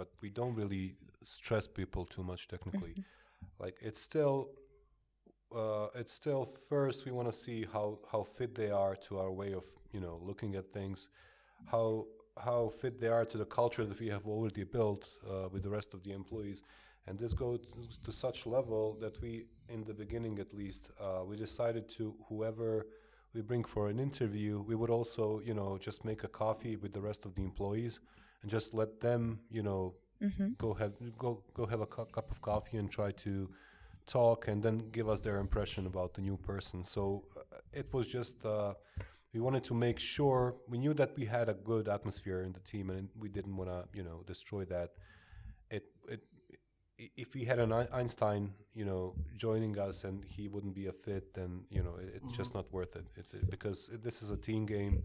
but we don't really stress people too much technically. Like it's still first we want to see how fit they are to our way of looking at things, how fit they are to the culture that we have already built with the rest of the employees. And this goes to such level that we, in the beginning at least, we decided to whoever we bring for an interview, we would also, just make a coffee with the rest of the employees and just let them, go have a cup of coffee and try to talk and then give us their impression about the new person. So it was just, we wanted to make sure, we knew that we had a good atmosphere in the team and we didn't want to, destroy that. If we had an Einstein, joining us and he wouldn't be a fit, then, it's just not worth it. Because this is a team game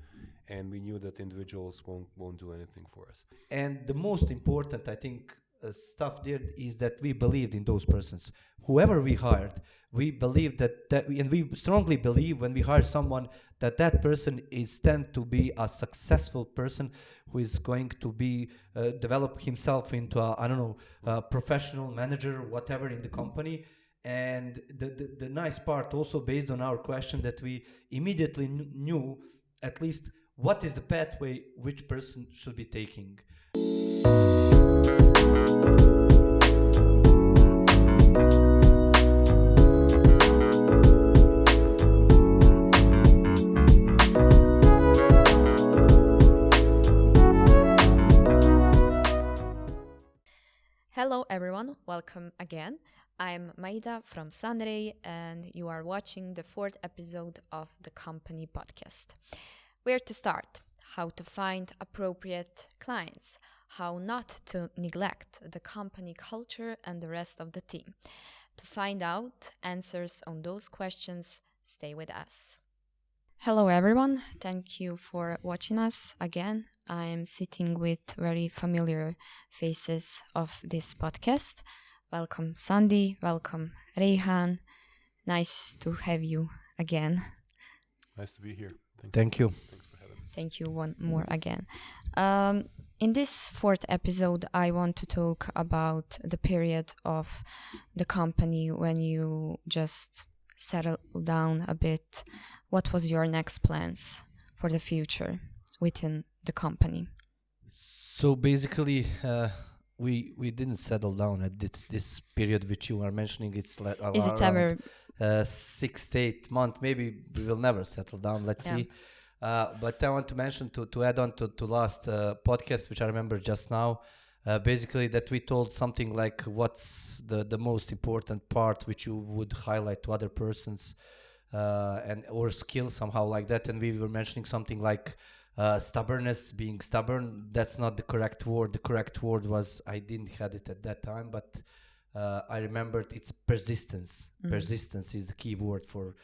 and we knew that individuals won't do anything for us. And the most important, I think, stuff there is that we believed in those persons. Whoever we hired, we believed and we strongly believe when we hire someone that person is tend to be a successful person who is going to be develop himself into a professional manager, whatever in the company. And the nice part also, based on our question, that we immediately knew at least what is the pathway which person should be taking. Hello everyone, welcome again. I'm Maida from Sunray and you are watching the 4th episode of the company podcast. Where to start? How to find appropriate clients, how not to neglect the company culture and the rest of the team. To find out answers on those questions, stay with us. Hello everyone, thank you for watching us again. I am sitting with very familiar faces of this podcast. Welcome Sandi, welcome Rejhan. Nice to have you again. Nice to be here. Thank you. Thanks for having me. Thank you one more again. In this 4th episode, I want to talk about the period of the company when you just settled down a bit. What was your next plans for the future within the company? So basically, we didn't settle down at this period which you are mentioning. It's like Is it ever 6 to 8 months? Maybe we will never settle down. Let's see. But I want to mention to add on to last podcast, which I remember just now. Basically, that we told something like what's the most important part which you would highlight to other persons, and or skill somehow like that. And we were mentioning something like stubbornness, being stubborn. That's not the correct word. The correct word was, I didn't have it at that time, but I remembered it's persistence. Persistence is the key word for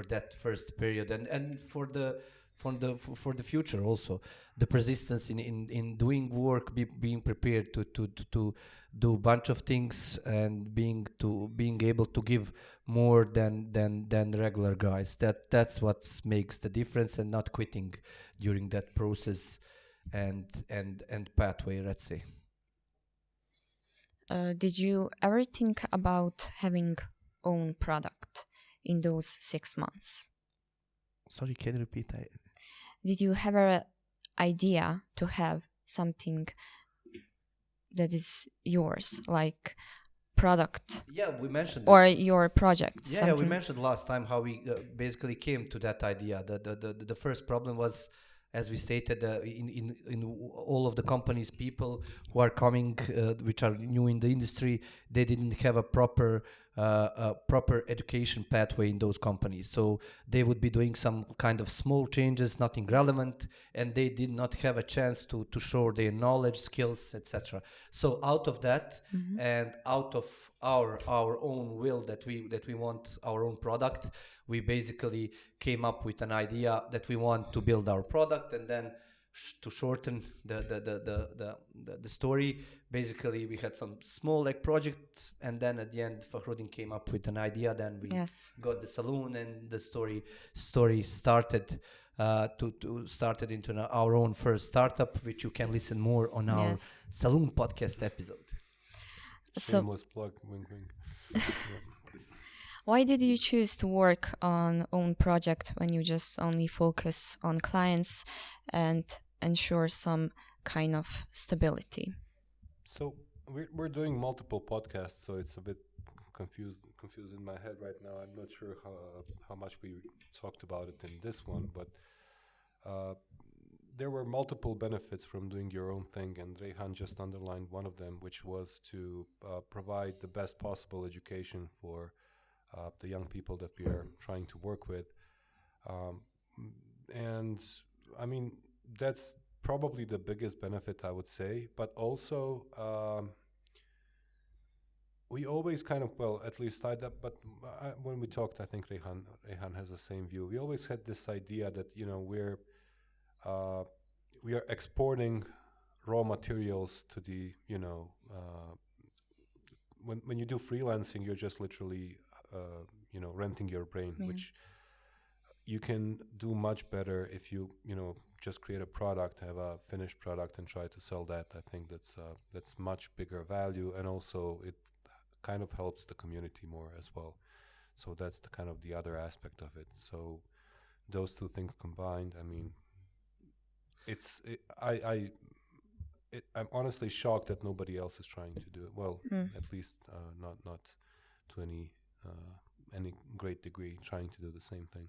that first period and for the future also. The persistence in doing work, being prepared to do a bunch of things and being able to give more than regular guys. That's what makes the difference, and not quitting during that process and pathway, let's say. Did you ever think about having own product in those 6 months? Sorry, can you repeat? Did you have an idea to have something that is yours, like product? Yeah, we mentioned or your project. Yeah, we mentioned last time how we basically came to that idea. The first problem was, as we stated, in all of the companies, people who are coming, which are new in the industry, they didn't have a proper education pathway in those companies. So they would be doing some kind of small changes, nothing relevant, and they did not have a chance to show their knowledge, skills, etc. So out of that, and out of our own will that we want our own product, we basically came up with an idea that we want to build our product, and then to shorten the story, basically we had some small project, and then at the end Fakhrudin came up with an idea. Then we got the saloon, and the story started to start it into our own first startup, which you can listen more on our Yes. Saloon podcast episode. So, Shameless plug, wink, wink. Yeah. why did you choose to work on own project when you just only focus on clients and ensure some kind of stability? So we're doing multiple podcasts, so it's a bit confused in my head right now. I'm not sure how much we talked about it in this one, but there were multiple benefits from doing your own thing, and Rejhan just underlined one of them, which was to provide the best possible education for the young people that we are trying to work with. And I mean, that's probably the biggest benefit, I would say, but also we always kind of, well, at least but when we talked, I think Rejhan has the same view. We always had this idea that, you know, we are exporting raw materials to the, you know, when you do freelancing, you're just literally, you know, renting your brain, which you can do much better if you know, just create a product, have a finished product, and try to sell that. I think that's much bigger value, and also it kind of helps the community more as well. So that's the kind of the other aspect of it. So those two things combined, I mean, I'm honestly shocked that nobody else is trying to do it. Well, at least not to any great degree trying to do the same thing.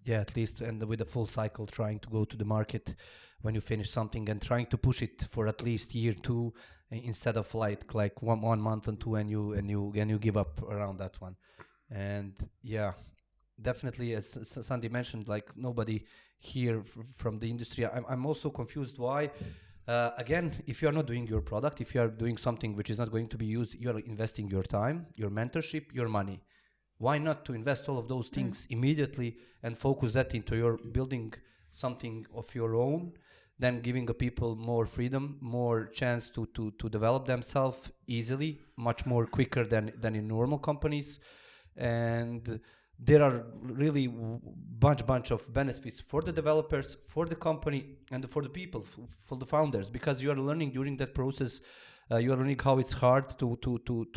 Yeah, at least, and with the full cycle, trying to go to the market when you finish something and trying to push it for at least year two, instead of like one month and two, and you give up around that one. And yeah, definitely, as Sandi mentioned, like nobody here from the industry. I'm also confused why. Again, if you are not doing your product, if you are doing something which is not going to be used, you are investing your time, your mentorship, your money. Why not to invest all of those things immediately and focus that into your building something of your own, then giving the people more freedom, more chance to develop themselves easily, much more quicker than in normal companies. And there are really bunch of benefits for the developers, for the company, and for the people, for the founders, because you are learning during that process. You are learning how it's hard to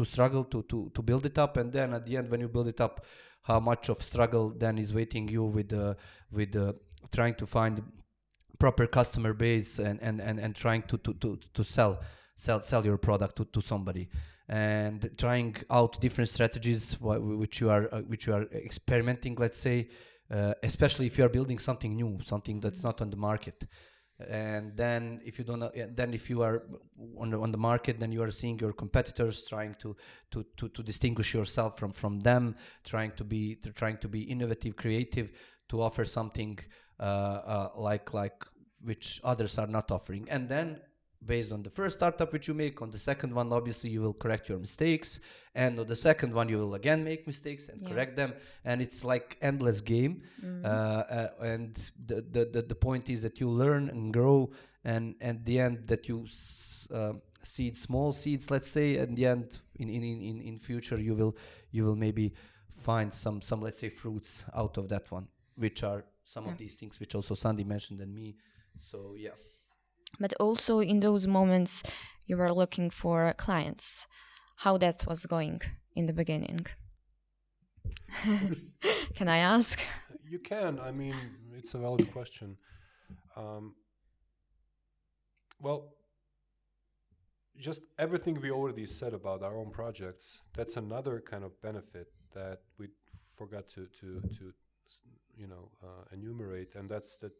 struggle to build it up, and then at the end, when you build it up, how much of struggle then is waiting you with trying to find proper customer base and trying to sell your product to somebody, and trying out different strategies which you are experimenting, let's say, especially if you are building something new, something that's not on the market. And then if you don't, then if you are on the market, then you are seeing your competitors, trying to distinguish yourself from them, trying to be innovative, creative, to offer something like which others are not offering. And then based on the first startup which you make, on the second one, obviously you will correct your mistakes, and on the second one you will again make mistakes and correct them, and it's like endless game. And the point is that you learn and grow, and at the end that you seed small seeds, let's say, and the end in future you will maybe find some let's say fruits out of that one, which are some of these things which also Sandi mentioned and me. So yeah. But also in those moments, you were looking for clients. How that was going in the beginning? Can I ask? You can. I mean, it's a valid question. Well, just everything we already said about our own projects, that's another kind of benefit that we forgot to enumerate, and that's that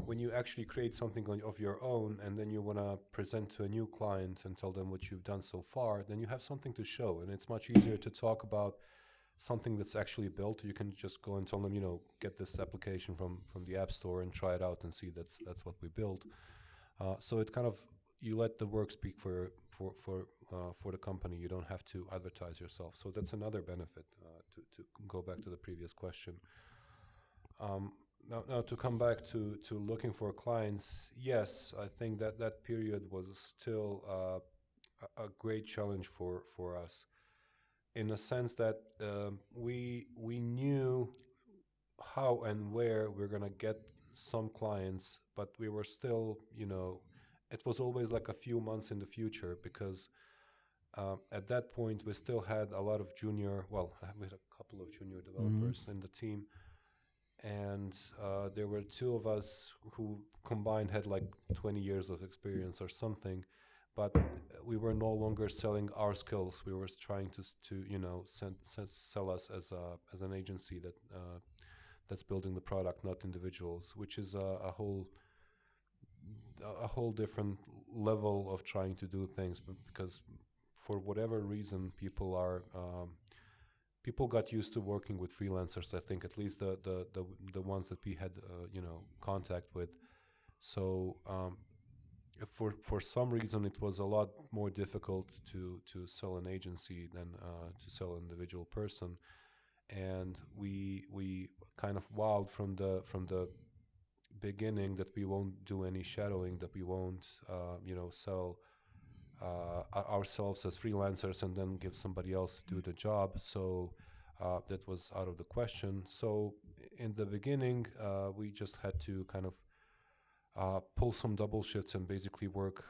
when you actually create something of your own, and then you want to present to a new client and tell them what you've done so far, then you have something to show, and it's much easier to talk about something that's actually built. You can just go and tell them, get this application from the App Store and try it out and see that's what we built. So it kind of, you let the work speak for the company. You don't have to advertise yourself. So that's another benefit. To go back to the previous question. Now to come back to looking for clients, yes, I think that period was still a great challenge for us, in a sense that we knew how and where we're gonna get some clients, but we were still, it was always like a few months in the future because at that point we still had a lot of junior. Well, we had a couple of junior developers in the team, and there were two of us who combined had like 20 years of experience or something, but we were no longer selling our skills. We were trying to sell us as an agency that's building the product, not individuals, which is a whole different level of trying to do things, because for whatever reason people got used to working with freelancers. I think at least the ones that we had contact with. So for some reason it was a lot more difficult to sell an agency than to sell an individual person, and we kind of vowed from the beginning that we won't do any shadowing, that we won't sell ourselves as freelancers and then give somebody else to do the job. So that was out of the question. So in the beginning we just had to kind of pull some double shifts and basically work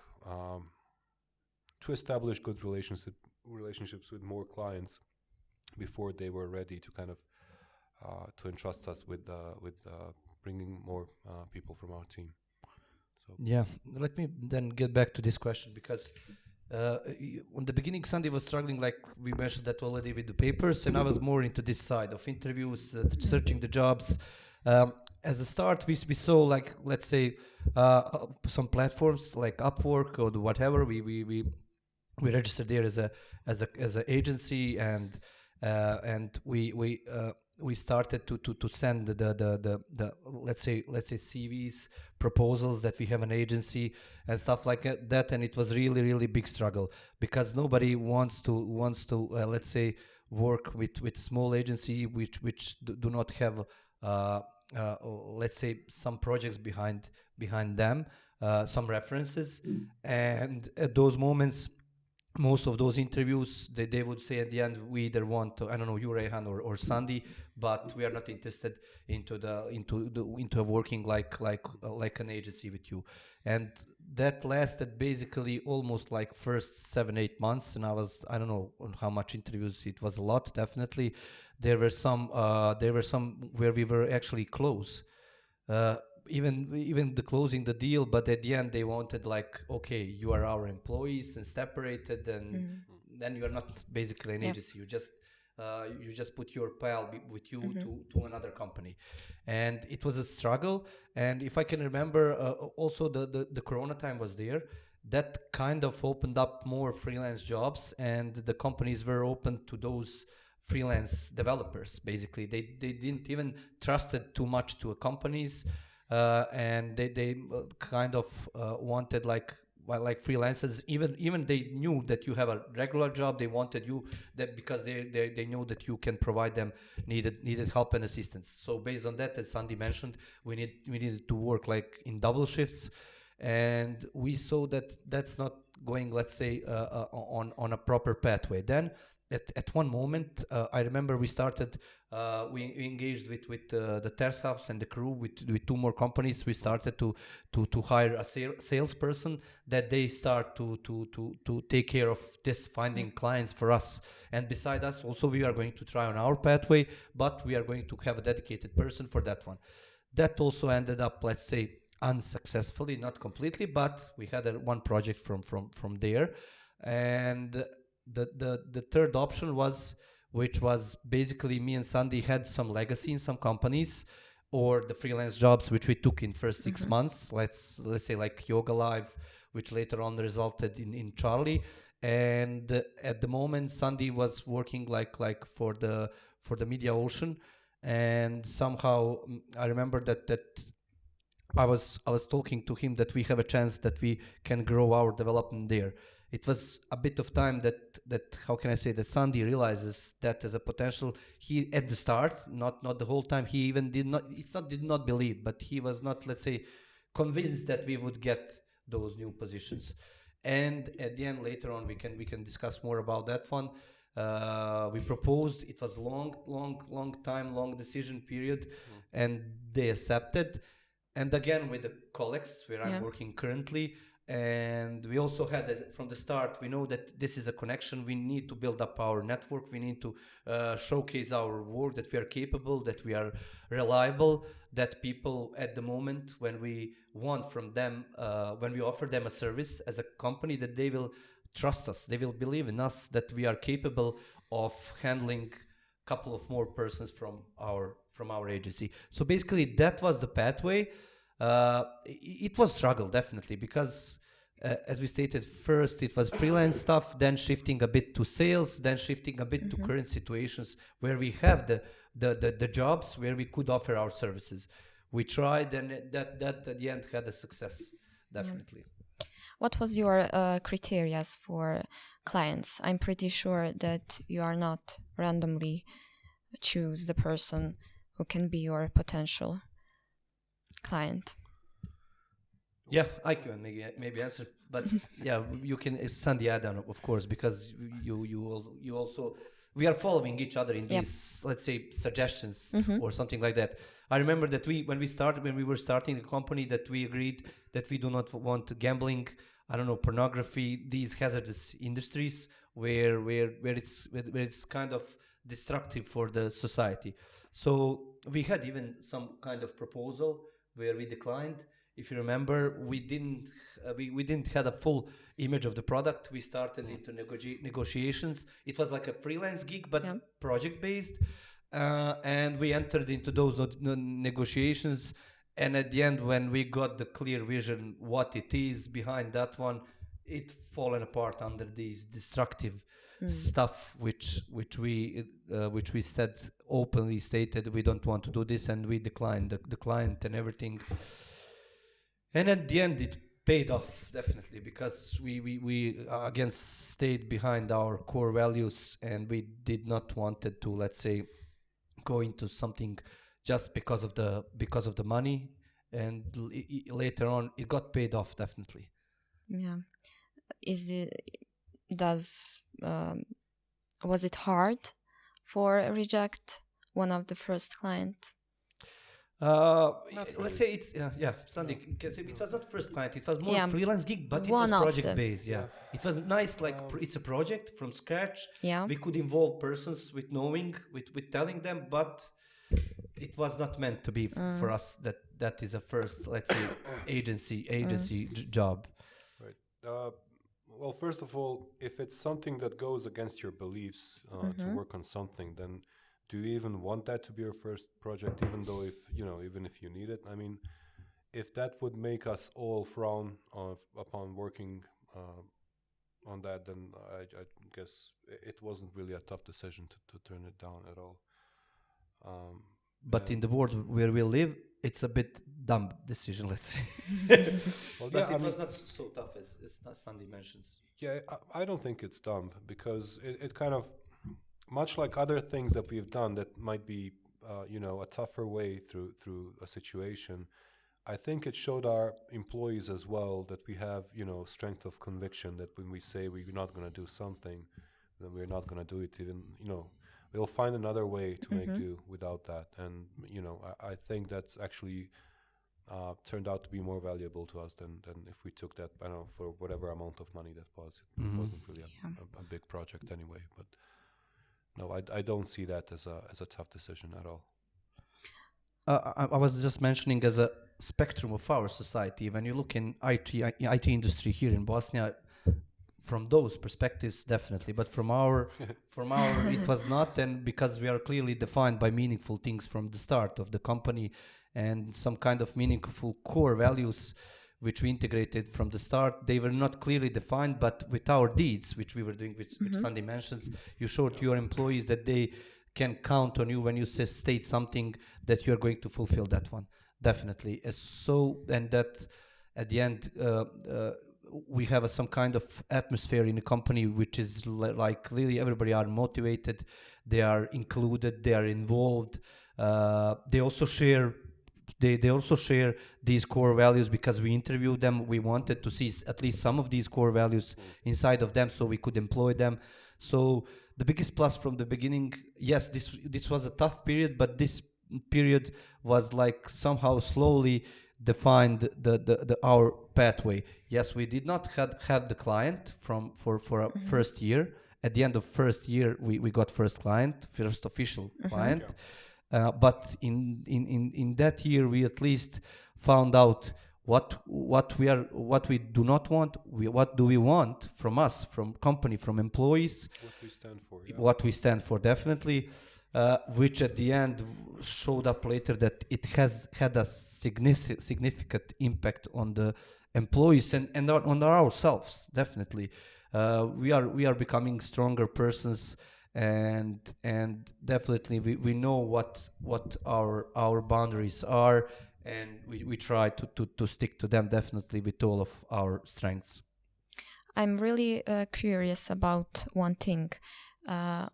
to establish good relationships with more clients before they were ready to kind of to entrust us with bringing more people from our team. So Yeah, let me then get back to this question, because in the beginning, Sandi was struggling, like we mentioned that already, with the papers, and I was more into this side of interviews, searching the jobs. As a start, we saw, like, let's say, some platforms like Upwork or whatever. We registered there as a agency, and we started to send the let's say CVs, proposals that we have an agency and stuff like that, and it was really big struggle, because nobody wants to let's say work with small agency which do not have let's say some projects behind them, some references. And at those moments, most of those interviews, they would say at the end, we either want to, I don't know, you, Rejhan, or Sandi, but we are not interested into working like an agency with you. And that lasted basically almost like first 7-8 months, and I don't know on how much interviews. It was a lot, definitely. There were some where we were actually close, even the closing the deal, but at the end they wanted, like, okay, you are our employees and separated, and then you are not basically an agency. You just put your pal with you to another company, and it was a struggle. And if I can remember, also the corona time was there. That kind of opened up more freelance jobs, and the companies were open to those freelance developers. Basically, they didn't even trust it too much to companies. And they kind of wanted like freelancers. Even they knew that you have a regular job. They wanted you, that because they knew that you can provide them needed help and assistance. So based on that, as Sandi mentioned, we needed to work like in double shifts, and we saw that that's not going, let's say, on a proper pathway. Then at one moment, I remember we engaged with the Terrace House and the crew, with two more companies. We started to hire a salesperson that they start to take care of this, finding clients for us. And beside us, also, we are going to try on our pathway, but we are going to have a dedicated person for that one. That also ended up, let's say, unsuccessfully, not completely, but we had one project from there. And the third option was, which was basically me and Sandi had some legacy in some companies, or the freelance jobs which we took in first 6 months. Let's say like Yoga Live, which later on resulted in Charlie. And at the moment, Sandi was working like for the Media Ocean, and somehow I remember that I was talking to him that we have a chance that we can grow our development there. It was a bit of time that how can I say, that Sandi realizes that as a potential. He at the start, not the whole time, he even did not believe, but he was not, let's say, convinced that we would get those new positions. And at the end, later on, we can discuss more about that one. We proposed. It was long time, long decision period, and they accepted. And again, with the colleagues where I'm working currently, and we also had from the start, we know that this is a connection. We need to build up our network. We need to showcase our work, that we are capable, that we are reliable, that people at the moment when we want from them, when we offer them a service as a company, that they will trust us, they will believe in us, that we are capable of handling a couple of more persons from our agency. So basically that was the pathway. It was struggle, definitely, because as we stated, first it was freelance stuff, then shifting a bit to sales, then shifting a bit to current situations where we have the jobs where we could offer our services. We tried, and that at the end had a success, definitely. What was your criteria for clients? I'm pretty sure that you are not randomly choose the person who can be your potential client. Yeah, I can maybe answer, but yeah, you can Sandi add on, of course, because you also we are following each other in these, let's say, suggestions or something like that. I remember that when we were starting the company, that we agreed that we do not want gambling, I don't know, pornography, these hazardous industries where it's kind of destructive for the society. So we had even some kind of proposal where we declined. If you remember, we didn't had a full image of the product. We started into negotiations. It was like a freelance gig, but project based, and we entered into those negotiations. And at the end, when we got the clear vision what it is behind that one, it fallen apart under these destructive stuff, which we said openly stated we don't want to do this, and we declined the client and everything. And at the end, it paid off, definitely, because we again stayed behind our core values, and we did not wanted to, let's say, go into something just because of the money. And later on, it got paid off, definitely. Yeah. Was it hard for reject one of the first clients? Let's say it's Sandi, it was not first client, it was more freelance gig, but it was project based. It was nice, like it's a project from scratch. We could involve persons with knowing, with telling them, but it was not meant to be for us. That is a first, let's say, agency job. Right. Well, first of all, if it's something that goes against your beliefs to work on something, then do you even want that to be your first project, even though even if you need it? I mean, if that would make us all frown upon working on that, then I guess it wasn't really a tough decision to turn it down at all. But in the world where we live, it's a bit dumb decision, let's say. Well, but it was not so tough as Sandi mentions. Yeah, I don't think it's dumb, because it kind of, much like other things that we've done that might be, a tougher way through a situation, I think it showed our employees as well that we have, strength of conviction, that when we say we're not going to do something, then we're not going to do it. Even, we'll find another way to make do without that. And, I think that's actually turned out to be more valuable to us than if we took that, I don't know, for whatever amount of money that was. It wasn't really a big project anyway, but no, I don't see that as a tough decision at all. I was just mentioning as a spectrum of our society. When you look in IT industry here in Bosnia, from those perspectives, definitely. But from our, it was not, and because we are clearly defined by meaningful things from the start of the company, and some kind of meaningful core values which we integrated from the start. They were not clearly defined, but with our deeds, which we were doing, which Sandi mentions, you showed to your employees that they can count on you when you state something, that you're going to fulfill that one, definitely. And that at the end, we have some kind of atmosphere in the company which is like really everybody are motivated, they are included, they are involved. They also share these core values, because we interviewed them. We wanted to see at least some of these core values inside of them, so we could employ them. So the biggest plus from the beginning, yes, this was a tough period, but this period was like somehow slowly defined the our pathway. Yes, we did not have the client for a first year. At the end of first year, we got first client, first official client. But in that year, we at least found out what we do not want, what do we want from us, from company, from employees, What we stand for. Yeah. what we stand for, definitely, which at the end showed up later that it has had a significant impact on the employees and on ourselves, definitely. We are becoming stronger persons, and definitely we know what our boundaries are, and we try to stick to them, definitely, with all of our strengths. I'm really curious about one thing.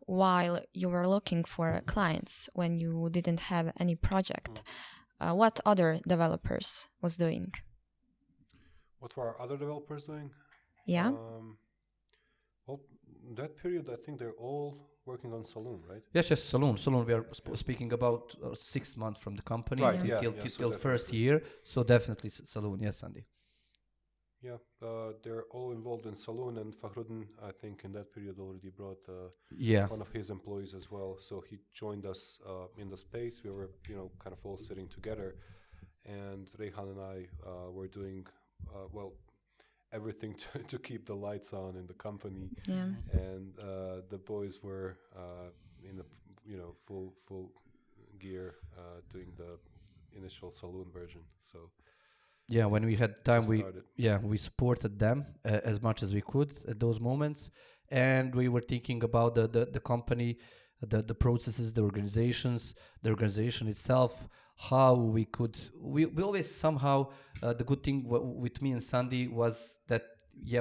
While you were looking for clients when you didn't have any project, what other developers was doing? What were our other developers doing? Yeah. Well, that period, I think they're all working on Saloon, right? Yes, Saloon. We are speaking about 6 months from the company, Right, till first year. So definitely Saloon. Yes, Sandy. Yeah, they're all involved in Saloon, and Fakhrudin, I think, in that period already brought one of his employees as well. So he joined us in the space. We were, kind of all sitting together, and Rejhan and I were doing, everything to keep the lights on in the company. Yeah. And the boys were in the, full gear doing the initial Saloon version. So. Yeah, when we had time, we supported them as much as we could at those moments, and we were thinking about the company, the processes, the organization itself, how we could. We always somehow the good thing with me and Sandi was that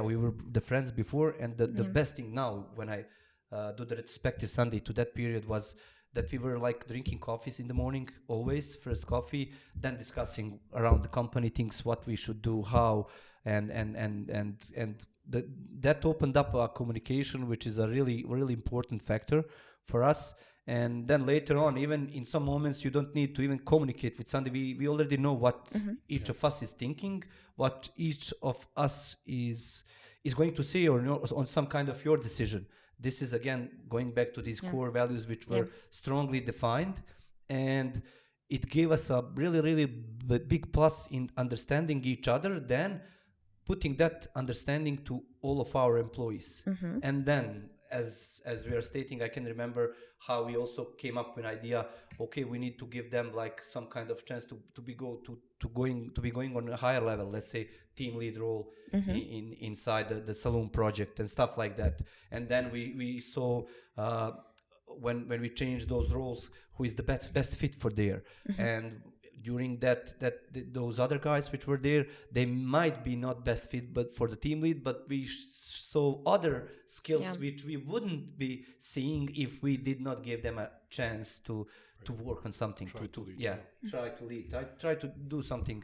we were the friends before, and the best thing now when I do the retrospective Sunday to that period was that we were like drinking coffees in the morning, always first coffee, then discussing around the company things, what we should do, how, and that opened up a communication, which is a really, really important factor for us. And then later on, even in some moments, you don't need to even communicate with somebody. We already know what each of us is thinking, what each of us is going to say, or on some kind of your decision. This is again going back to these core values which were strongly defined, and it gave us a really, really big plus in understanding each other, then putting that understanding to all of our employees. And then as we are stating, I can remember how we also came up with an idea, okay, we need to give them like some kind of chance to be going on a higher level, let's say team lead role inside the Saloon project and stuff like that. And then we saw when we changed those roles, who is the best fit for there. And during those other guys which were there, they might be not best fit but for the team lead, but we saw other skills which we wouldn't be seeing if we did not give them a chance to work on something, try to lead, try to do something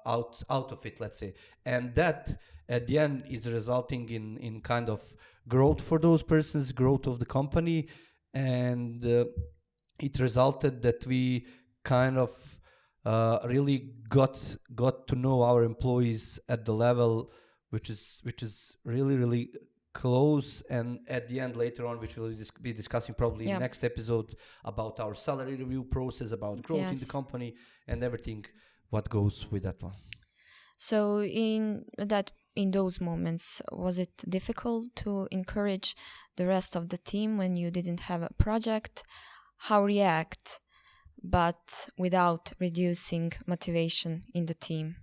out of it, let's say. And that at the end is resulting in kind of growth for those persons, growth of the company, and it resulted that we kind of really got to know our employees at the level which is really, really close. And at the end, later on, which we'll be discussing probably in the next episode, about our salary review process, about growth in the company, and everything what goes with that one. So in those moments, was it difficult to encourage the rest of the team when you didn't have a project? How react, but without reducing motivation in the team?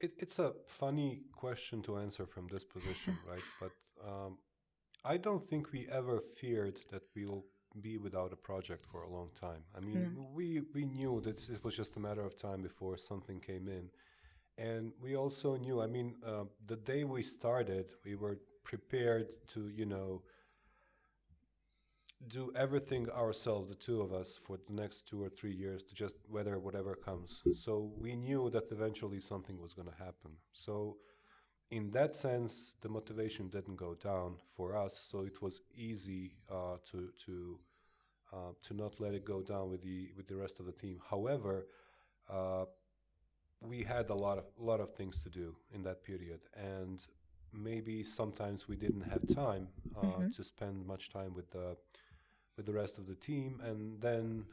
It's a funny question to answer from this position, right? But I don't think we ever feared that we'll be without a project for a long time. I mean, we knew that it was just a matter of time before something came in. And we also knew, I mean, the day we started, we were prepared to, do everything ourselves, the two of us, for the next 2 or 3 years to just weather whatever comes. So we knew that eventually something was going to happen. So in that sense, the motivation didn't go down for us. So it was easy to not let it go down with the rest of the team. However, uh, we had a lot of things to do in that period, and maybe sometimes we didn't have time to spend much time with the rest of the team, and then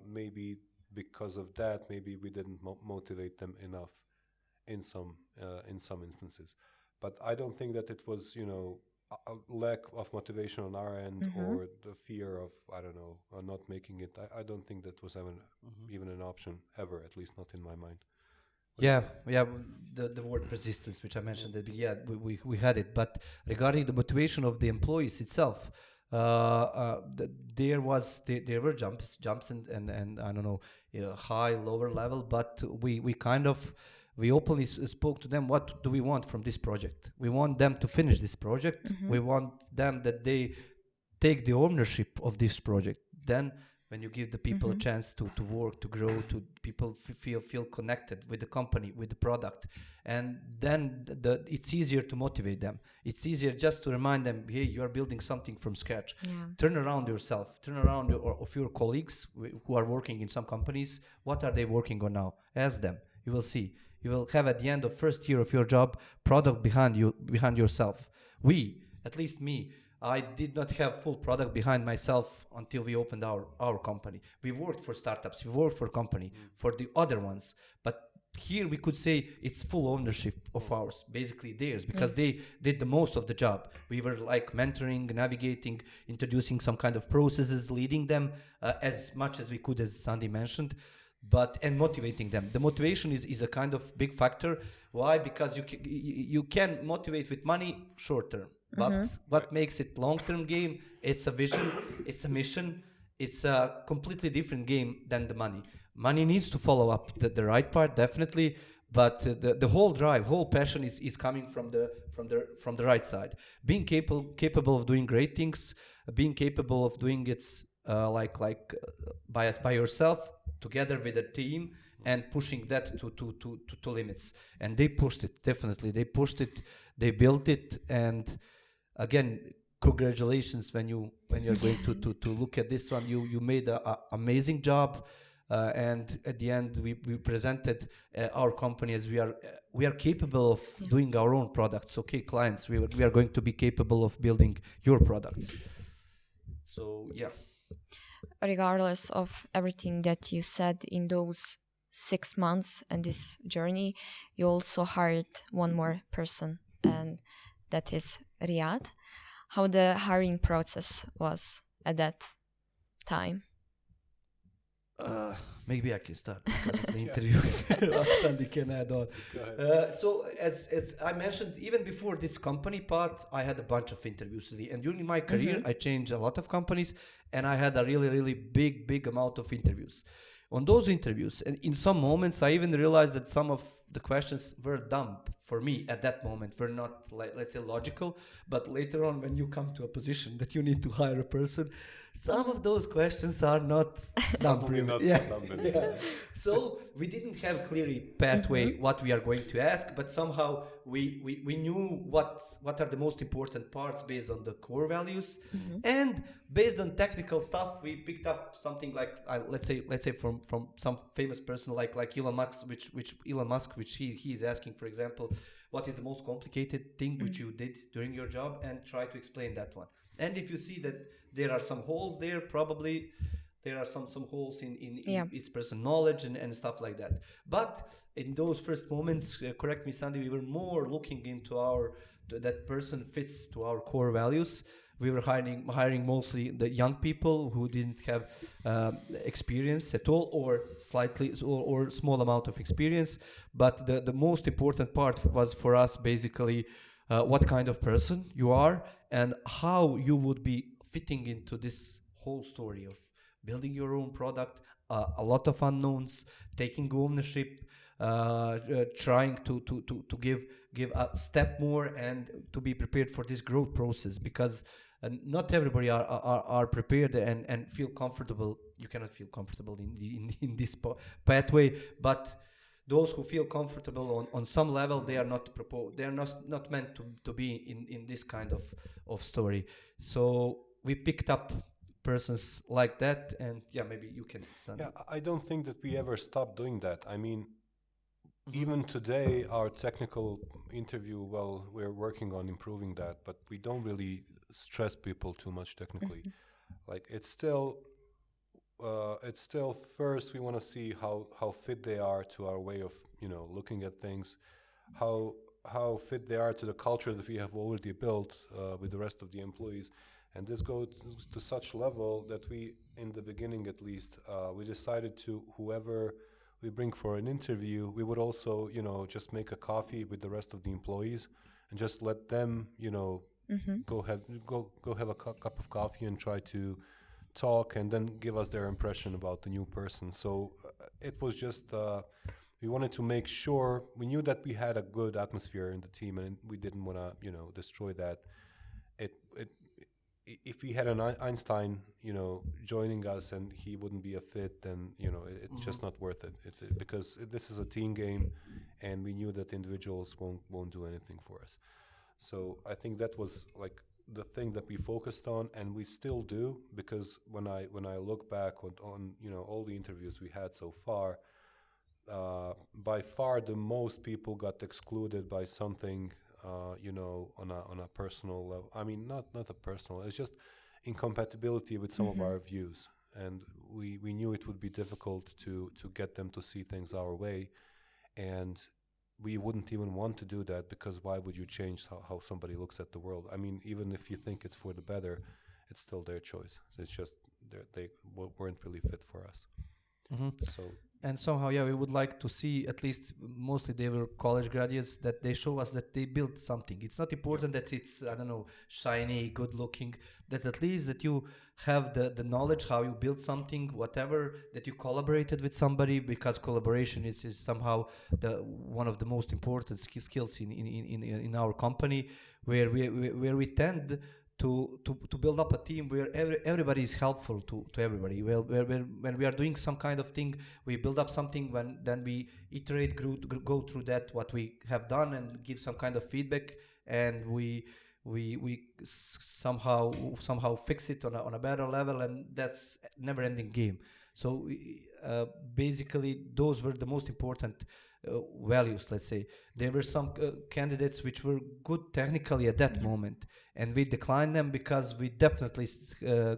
maybe because of that, maybe we didn't motivate them enough in some instances. But I don't think that it was a lack of motivation on our end or the fear of I don't know not making it. I don't think that was even an option ever, at least not in my mind. Yeah, yeah. The word persistence, which I mentioned, that yeah, we had it. But regarding the motivation of the employees itself, there were jumps and I don't know, high lower level. But we openly spoke to them. What do we want from this project? We want them to finish this project. We want them that they take the ownership of this project. Then when you give the people a chance to work, to grow, to people feel connected with the company, with the product, and then it's easier to motivate them. It's easier just to remind them, hey, you are building something from scratch. Turn around yourself, turn around of your colleagues who are working in some companies. What are they working on now? Ask them. You will see. You will have at the end of first year of your job, product behind yourself. At least me, I did not have full product behind myself until we opened our company. We worked for startups, we worked for company, for the other ones. But here we could say it's full ownership of ours, basically theirs, because they did the most of the job. We were like mentoring, navigating, introducing some kind of processes, leading them as much as we could, as Sandi mentioned, and motivating them. The motivation is a kind of big factor. Why? Because you can motivate with money short term. But what makes it long-term game? It's a vision, it's a mission, it's a completely different game than the money. Money needs to follow up the right part, definitely, but the whole drive, whole passion is coming from the right side. Being capable of doing great things, being capable of doing it by yourself, together with a team, and pushing that to limits. And they pushed it, definitely. They pushed it, they built it, and again, congratulations when you're going to look at this one. You made an amazing job, and at the end we presented our company as we are capable of doing our own products. Okay, clients, we are going to be capable of building your products. So yeah. Regardless of everything that you said in those 6 months and this journey, you also hired one more person, and that is Riyad. How the hiring process was at that time? Maybe I can start because of the interviews. Sandi can add on. So as I mentioned, even before this company part, I had a bunch of interviews. And during my career, I changed a lot of companies, and I had a really, really big amount of interviews. On those interviews, and in some moments, I even realized that some of the questions were dumb for me at that moment, were not, let's say, logical. But later on, when you come to a position that you need to hire a person, some of those questions are not dumb. Yeah. So we didn't have clearly pathway what we are going to ask, but somehow we knew what are the most important parts based on the core values, and based on technical stuff, we picked up something like let's say from some famous person like Elon Musk, which he is asking, for example, what is the most complicated thing which you did during your job, and try to explain that one. And if you see that there are some holes there, probably there are some holes in its person knowledge and stuff like that. But in those first moments, correct me, Sandi, we were more looking into that person fits to our core values. We were hiring mostly the young people who didn't have experience at all, or slightly or small amount of experience. But the most important part was for us basically what kind of person you are and how you would be fitting into this whole story of building your own product, a lot of unknowns, taking ownership, trying to give a step more, and to be prepared for this growth process, because and not everybody are prepared and feel comfortable. You cannot feel comfortable in this pathway, but those who feel comfortable on some level, they are not meant to be in this kind of story. So we picked up persons like that, and maybe you can, Sandi. Yeah, I don't think that we ever stopped doing that. I mean, even today, our technical interview, well, we're working on improving that, but we don't really stress people too much technically. Like it's still first we want to see how fit they are to our way of looking at things, how fit they are to the culture that we have already built with the rest of the employees. And this goes to such level that we, in the beginning at least, we decided to whoever we bring for an interview, we would also, just make a coffee with the rest of the employees and just let them, go have a cup of coffee and try to talk and then give us their impression about the new person. So it was just, we wanted to make sure, we knew that we had a good atmosphere in the team and we didn't want to, destroy that. If we had an Einstein, joining us and he wouldn't be a fit, then it's just not worth it. Because this is a team game, and we knew that individuals won't do anything for us. So I think that was like the thing that we focused on, and we still do. Because when I look back on all the interviews we had so far, by far the most people got excluded by something. On a personal level. I mean, not a personal. It's just incompatibility with some of our views, and we knew it would be difficult to get them to see things our way, and we wouldn't even want to do that because why would you change how somebody looks at the world? I mean, even if you think it's for the better, it's still their choice. It's just they weren't really fit for us. So. And somehow, we would like to see, at least mostly they were college graduates, that they show us that they built something. It's not important that it's, I don't know, shiny, good looking, that at least that you have the knowledge how you build something, whatever, that you collaborated with somebody, because collaboration is somehow one of the most important skills in our company, where we tend to build up a team where everybody is helpful to everybody. Well, when we are doing some kind of thing, we build up something. Then we iterate, go through that what we have done, and give some kind of feedback, and we somehow fix it on a better level, and that's never-ending game. So basically, those were the most important values, let's say. There were some candidates which were good technically at that moment, and we declined them because we definitely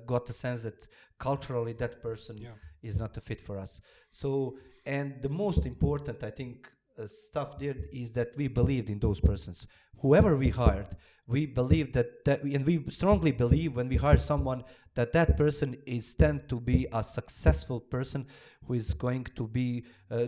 got the sense that culturally that person is not a fit for us. So, and the most important, I think, stuff there is that we believed in those persons. Whoever we hired, we believed and we strongly believe when we hire someone that person is tend to be a successful person who is going to be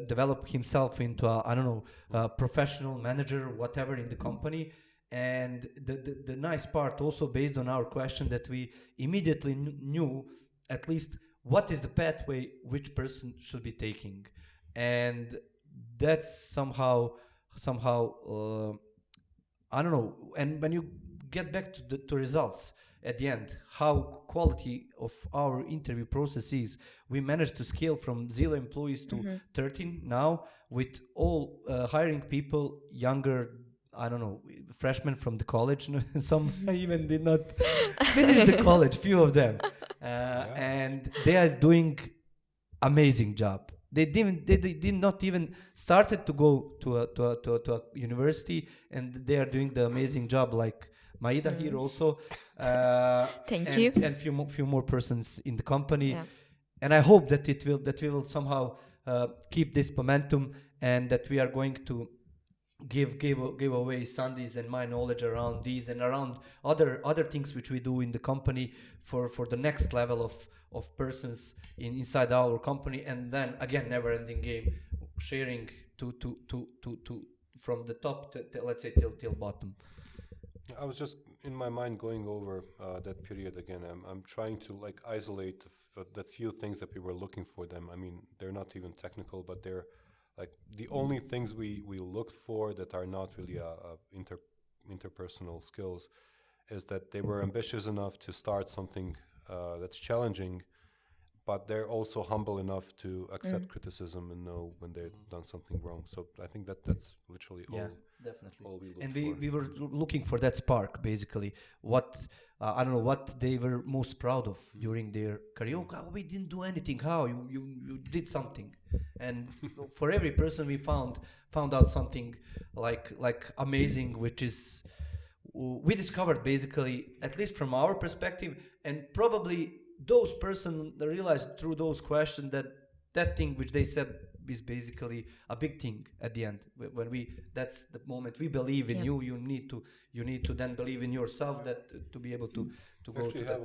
develop himself into a professional manager, whatever, in the company. And the nice part also, based on our question, that we immediately knew at least what is the pathway which person should be taking. And that's somehow I don't know. And when you get back to results at the end, how quality of our interview process is, we managed to scale from 0 employees to 13 now, with all hiring people younger, I don't know, freshmen from the college. Some even did not finish the college, few of them, and they are doing amazing job. They did not even started to go to a university, and they are doing the amazing job, like Maida here also. Thank you. And few more persons in the company. Yeah. And I hope that we will somehow keep this momentum, and that we are going to give away Sandi's and my knowledge around these and around other things which we do in the company for the next level of persons inside our company. And then again, never-ending game, sharing to from the top to let's say till bottom. I was just in my mind going over that period again. I'm trying to like isolate the few things that we were looking for them. I mean, they're not even technical, but they're like the only things we looked for that are not really interpersonal skills is that they were ambitious enough to start something that's challenging, but they're also humble enough to accept criticism and know when they've done something wrong. So I think that's literally definitely. all we looked And for. we were looking for that spark, basically. What I don't know what they were most proud of during their career. Oh, we didn't do anything. How you did something? And for every person we found out something like amazing, which is we discovered basically, at least from our perspective, and probably those person realized through those questions that thing which they said is basically a big thing at the end. When that's the moment we believe in you. You need to then believe in yourself that to be able to go to that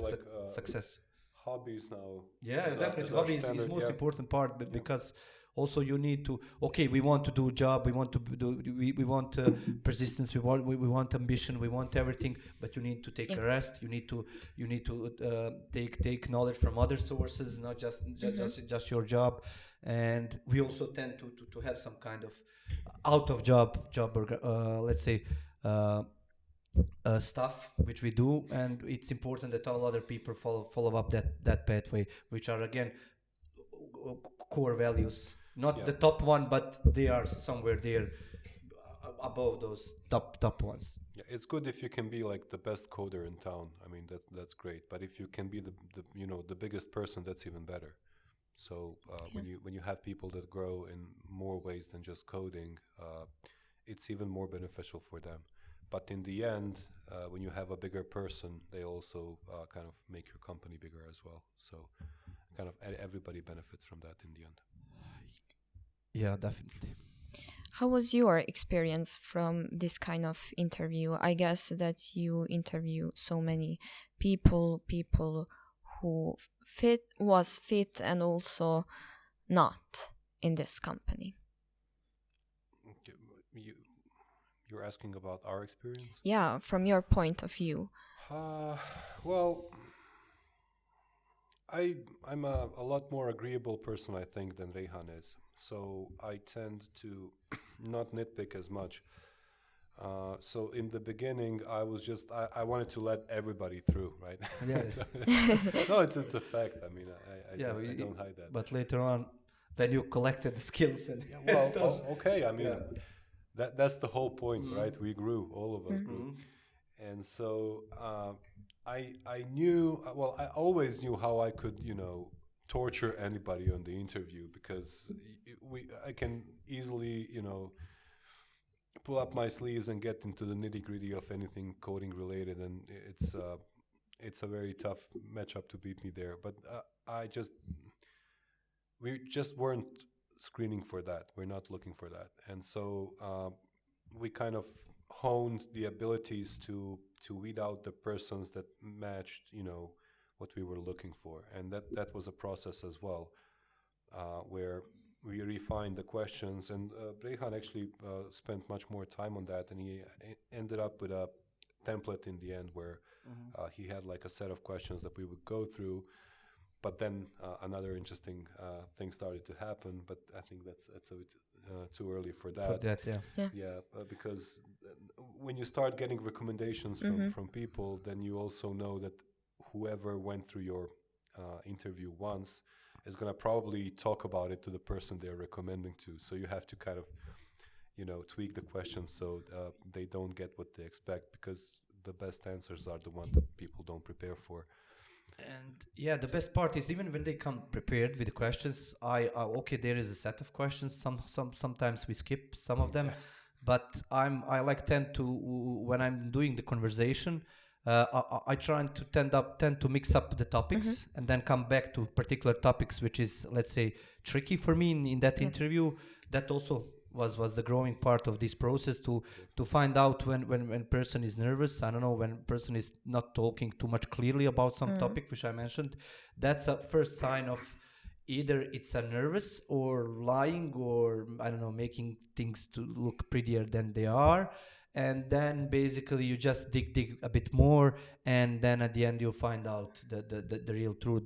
success. Hobbies now. Yeah, definitely. Hobbies is most important part, but because also you need to, okay, we want to do a job, we want to do, we want persistence, we want ambition, we want everything, but you need to take a rest. You need to take knowledge from other sources, not just your job. And we also tend to have some kind of out of job let's say stuff which we do, and it's important that all other people follow up that pathway, which are again core values, not the top one, but they are somewhere there above those top ones. Yeah, it's good if you can be like the best coder in town. I mean, that's great. But if you can be the biggest person, that's even better. So when you have people that grow in more ways than just coding, it's even more beneficial for them. But in the end, when you have a bigger person, they also kind of make your company bigger as well. So kind of everybody benefits from that in the end. Yeah, definitely. How was your experience from this kind of interview? I guess that you interview so many people who was fit and also not in this company. Okay, you're asking about our experience? Yeah, from your point of view. Well, I'm a lot more agreeable person, I think, than Rejhan is. So I tend to not nitpick as much. So in the beginning, I wanted to let everybody through, right? Yeah. No, it's a fact. I mean, I don't hide that. But later on, when you collected the skills and okay. I mean, that's the whole point, right? We grew, all of us grew, and so I knew. Well, I always knew how I could, torture anybody on the interview, because I can easily, pull up my sleeves and get into the nitty-gritty of anything coding related, and it's a very tough matchup to beat me there. But we just weren't screening for that. We're not looking for that, and so we kind of honed the abilities to weed out the persons that matched, what we were looking for, and that was a process as well, where we refined the questions, and Rejhan actually spent much more time on that, and he ended up with a template in the end where he had like a set of questions that we would go through. But then another interesting thing started to happen, but I think that's a bit too early for that. Because when you start getting recommendations from people, then you also know that whoever went through your interview once is going to probably talk about it to the person they're recommending to. So you have to kind of, tweak the questions so they don't get what they expect, because the best answers are the ones that people don't prepare for. And the best part is even when they come prepared with the questions, okay, there is a set of questions. Sometimes we skip some of them, but I tend to, when I'm doing the conversation, I try to tend to mix up the topics and then come back to particular topics, which is, let's say, tricky for me in that interview. That also was the growing part of this process, to find out when person is nervous. I don't know, when person is not talking too much clearly about some topic which I mentioned. That's a first sign of either it's a nervous or lying, or I don't know, making things to look prettier than they are. And then basically you just dig a bit more, and then at the end you'll find out the real truth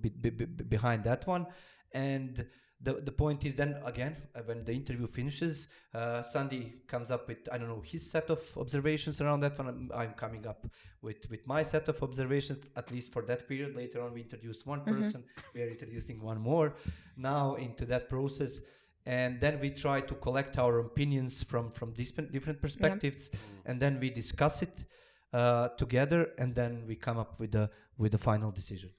behind that one. And the point is then again when the interview finishes, Sandi comes up with his set of observations around that one. I'm coming up with my set of observations, at least for that period. Later on we introduced one person, we are introducing one more now into that process, and then we try to collect our opinions from different perspectives, and then we discuss it together, and then we come up with the final decision.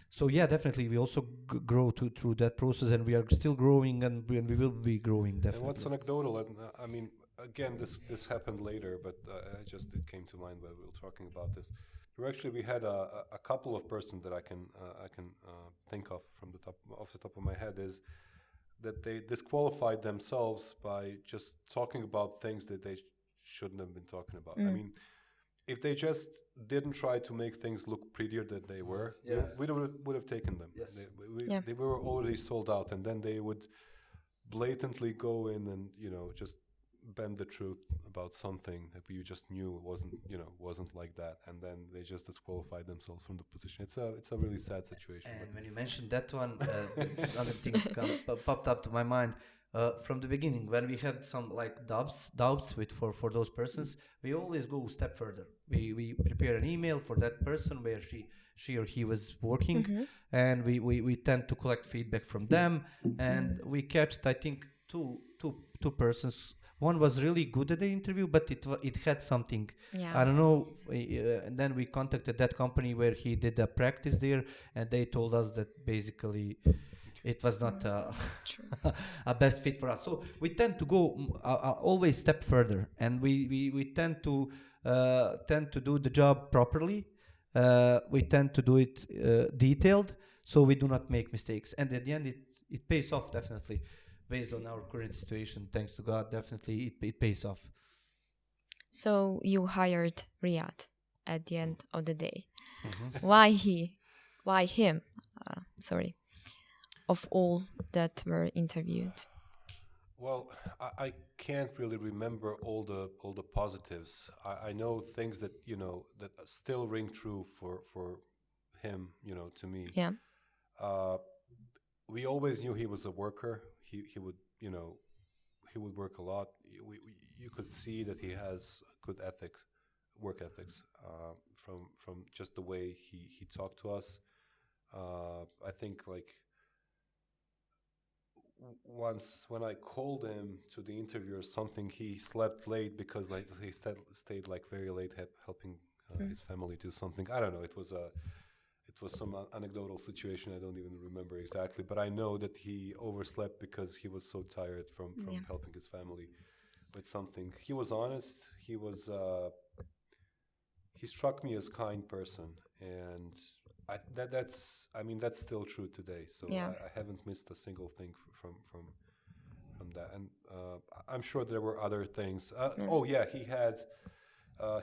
So yeah, definitely we also grow through that process, and we are still growing, and we will be growing definitely. And what's anecdotal, and I mean, again, this happened later, but it came to mind while we were talking about this. We had a couple of persons that I can think of off the top of my head, is that they disqualified themselves by just talking about things that they shouldn't have been talking about. I mean, if they just didn't try to make things look prettier than they were, we would have taken them. Yes. They were already sold out, and then they would blatantly go in and just bend the truth about something that we just knew wasn't like that, and then they just disqualified themselves from the position. It's a really sad situation. And when you mentioned that one, another thing popped up to my mind. From the beginning, when we had some doubts for those persons, we always go a step further. We prepare an email for that person where she or he was working, and we tend to collect feedback from them, and we catched, I think, two persons. One was really good at the interview, but it had something, I don't know. And then we contacted that company where he did a practice there, and they told us that basically it was not a best fit for us. So we tend to go always step further, and we tend to do the job properly. We tend to do it detailed, so we do not make mistakes. And at the end, it pays off, definitely. Based on our current situation, thanks to God, definitely it pays off. So you hired Riyadh at the end of the day. Why he? Why him? Sorry. Of all that were interviewed. Well, I can't really remember all the positives. I know things that that still ring true for him. To me. Yeah. We always knew he was a worker. He would he would work a lot. You could see that he has good work ethics, from just the way he talked to us. I think once when I called him to the interview or something, he slept late because he stayed very late helping his family do something. I don't know. It was some anecdotal situation. I don't even remember exactly, but I know that he overslept because he was so tired from helping his family with something. He was honest. He struck me as kind person, and that's still true today. So I haven't missed a single thing from that. And I'm sure there were other things.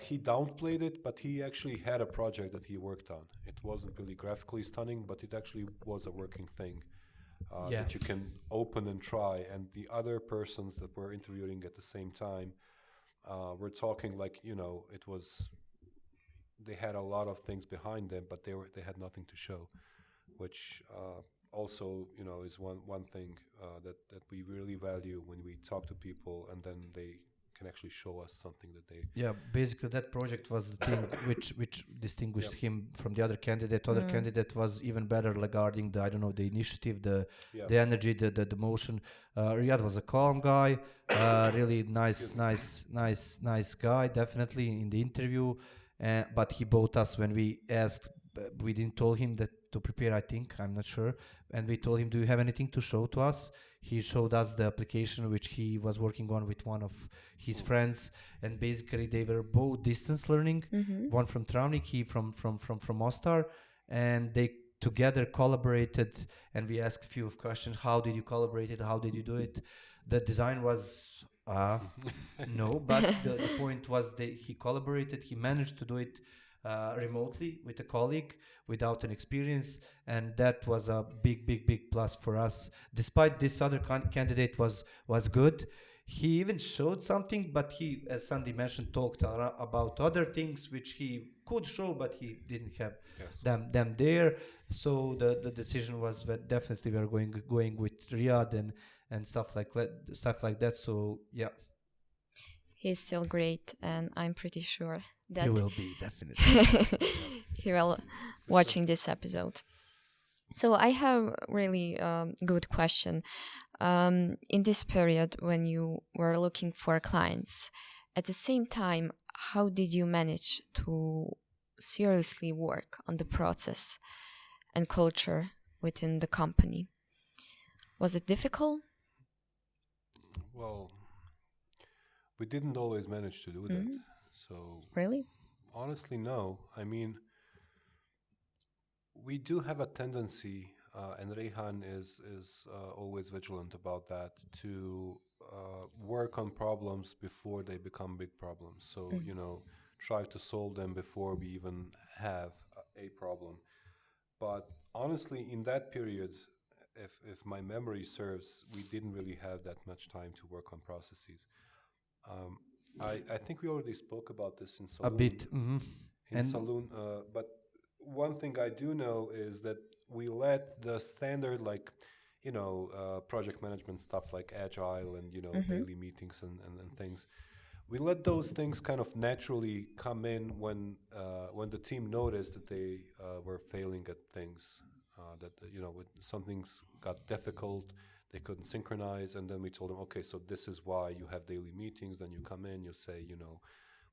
He downplayed it, but he actually had a project that he worked on. It wasn't really graphically stunning, but it actually was a working thing that you can open and try. And the other persons that were interviewing at the same time were talking they had a lot of things behind them, but they had nothing to show, which also is one thing that we really value when we talk to people, and then they can actually show us something that they... Yeah, basically that project was the thing which distinguished him from the other candidate. Other candidate was even better regarding the initiative, the energy, the motion. Riyadh was a calm guy, really nice guy, definitely in the interview. But he bought us when we asked. We didn't told him that to prepare, I think, I'm not sure. And we told him, do you have anything to show to us? He showed us the application which he was working on with one of his friends. And basically they were both distance learning, one from Travnik, he from Mostar. And they together collaborated, and we asked a few questions. How did you collaborate it? How did you do it? The design was... no, but the point was that he collaborated. He managed to do it remotely with a colleague without an experience, and that was a big plus for us. Despite this other candidate was good, he even showed something, but he, as Sandi mentioned, talked about other things which he could show, but he didn't have them there. So the decision was that definitely we are going with Riyadh and stuff like that. So yeah, he's still great, and I'm pretty sure that he will be definitely. he will watching this episode. So I have really good question. In this period when you were looking for clients, at the same time, how did you manage to seriously work on the process and culture within the company? Was it difficult? Well, we didn't always manage to do that. So Really? honestly, no. I mean, we do have a tendency, and Rejhan is always vigilant about that, to work on problems before they become big problems. So, try to solve them before we even have a problem. But honestly, in that period, if my memory serves, we didn't really have that much time to work on processes. I think we already spoke about this in Saloon. A bit. In Saloon, but one thing I do know is that we let the standard, like, project management stuff like agile and, daily meetings and things. We let those things kind of naturally come in when the team noticed that they were failing at things, that, when some things got difficult, they couldn't synchronize. And then we told them, okay, so this is why you have daily meetings. Then you come in, you say,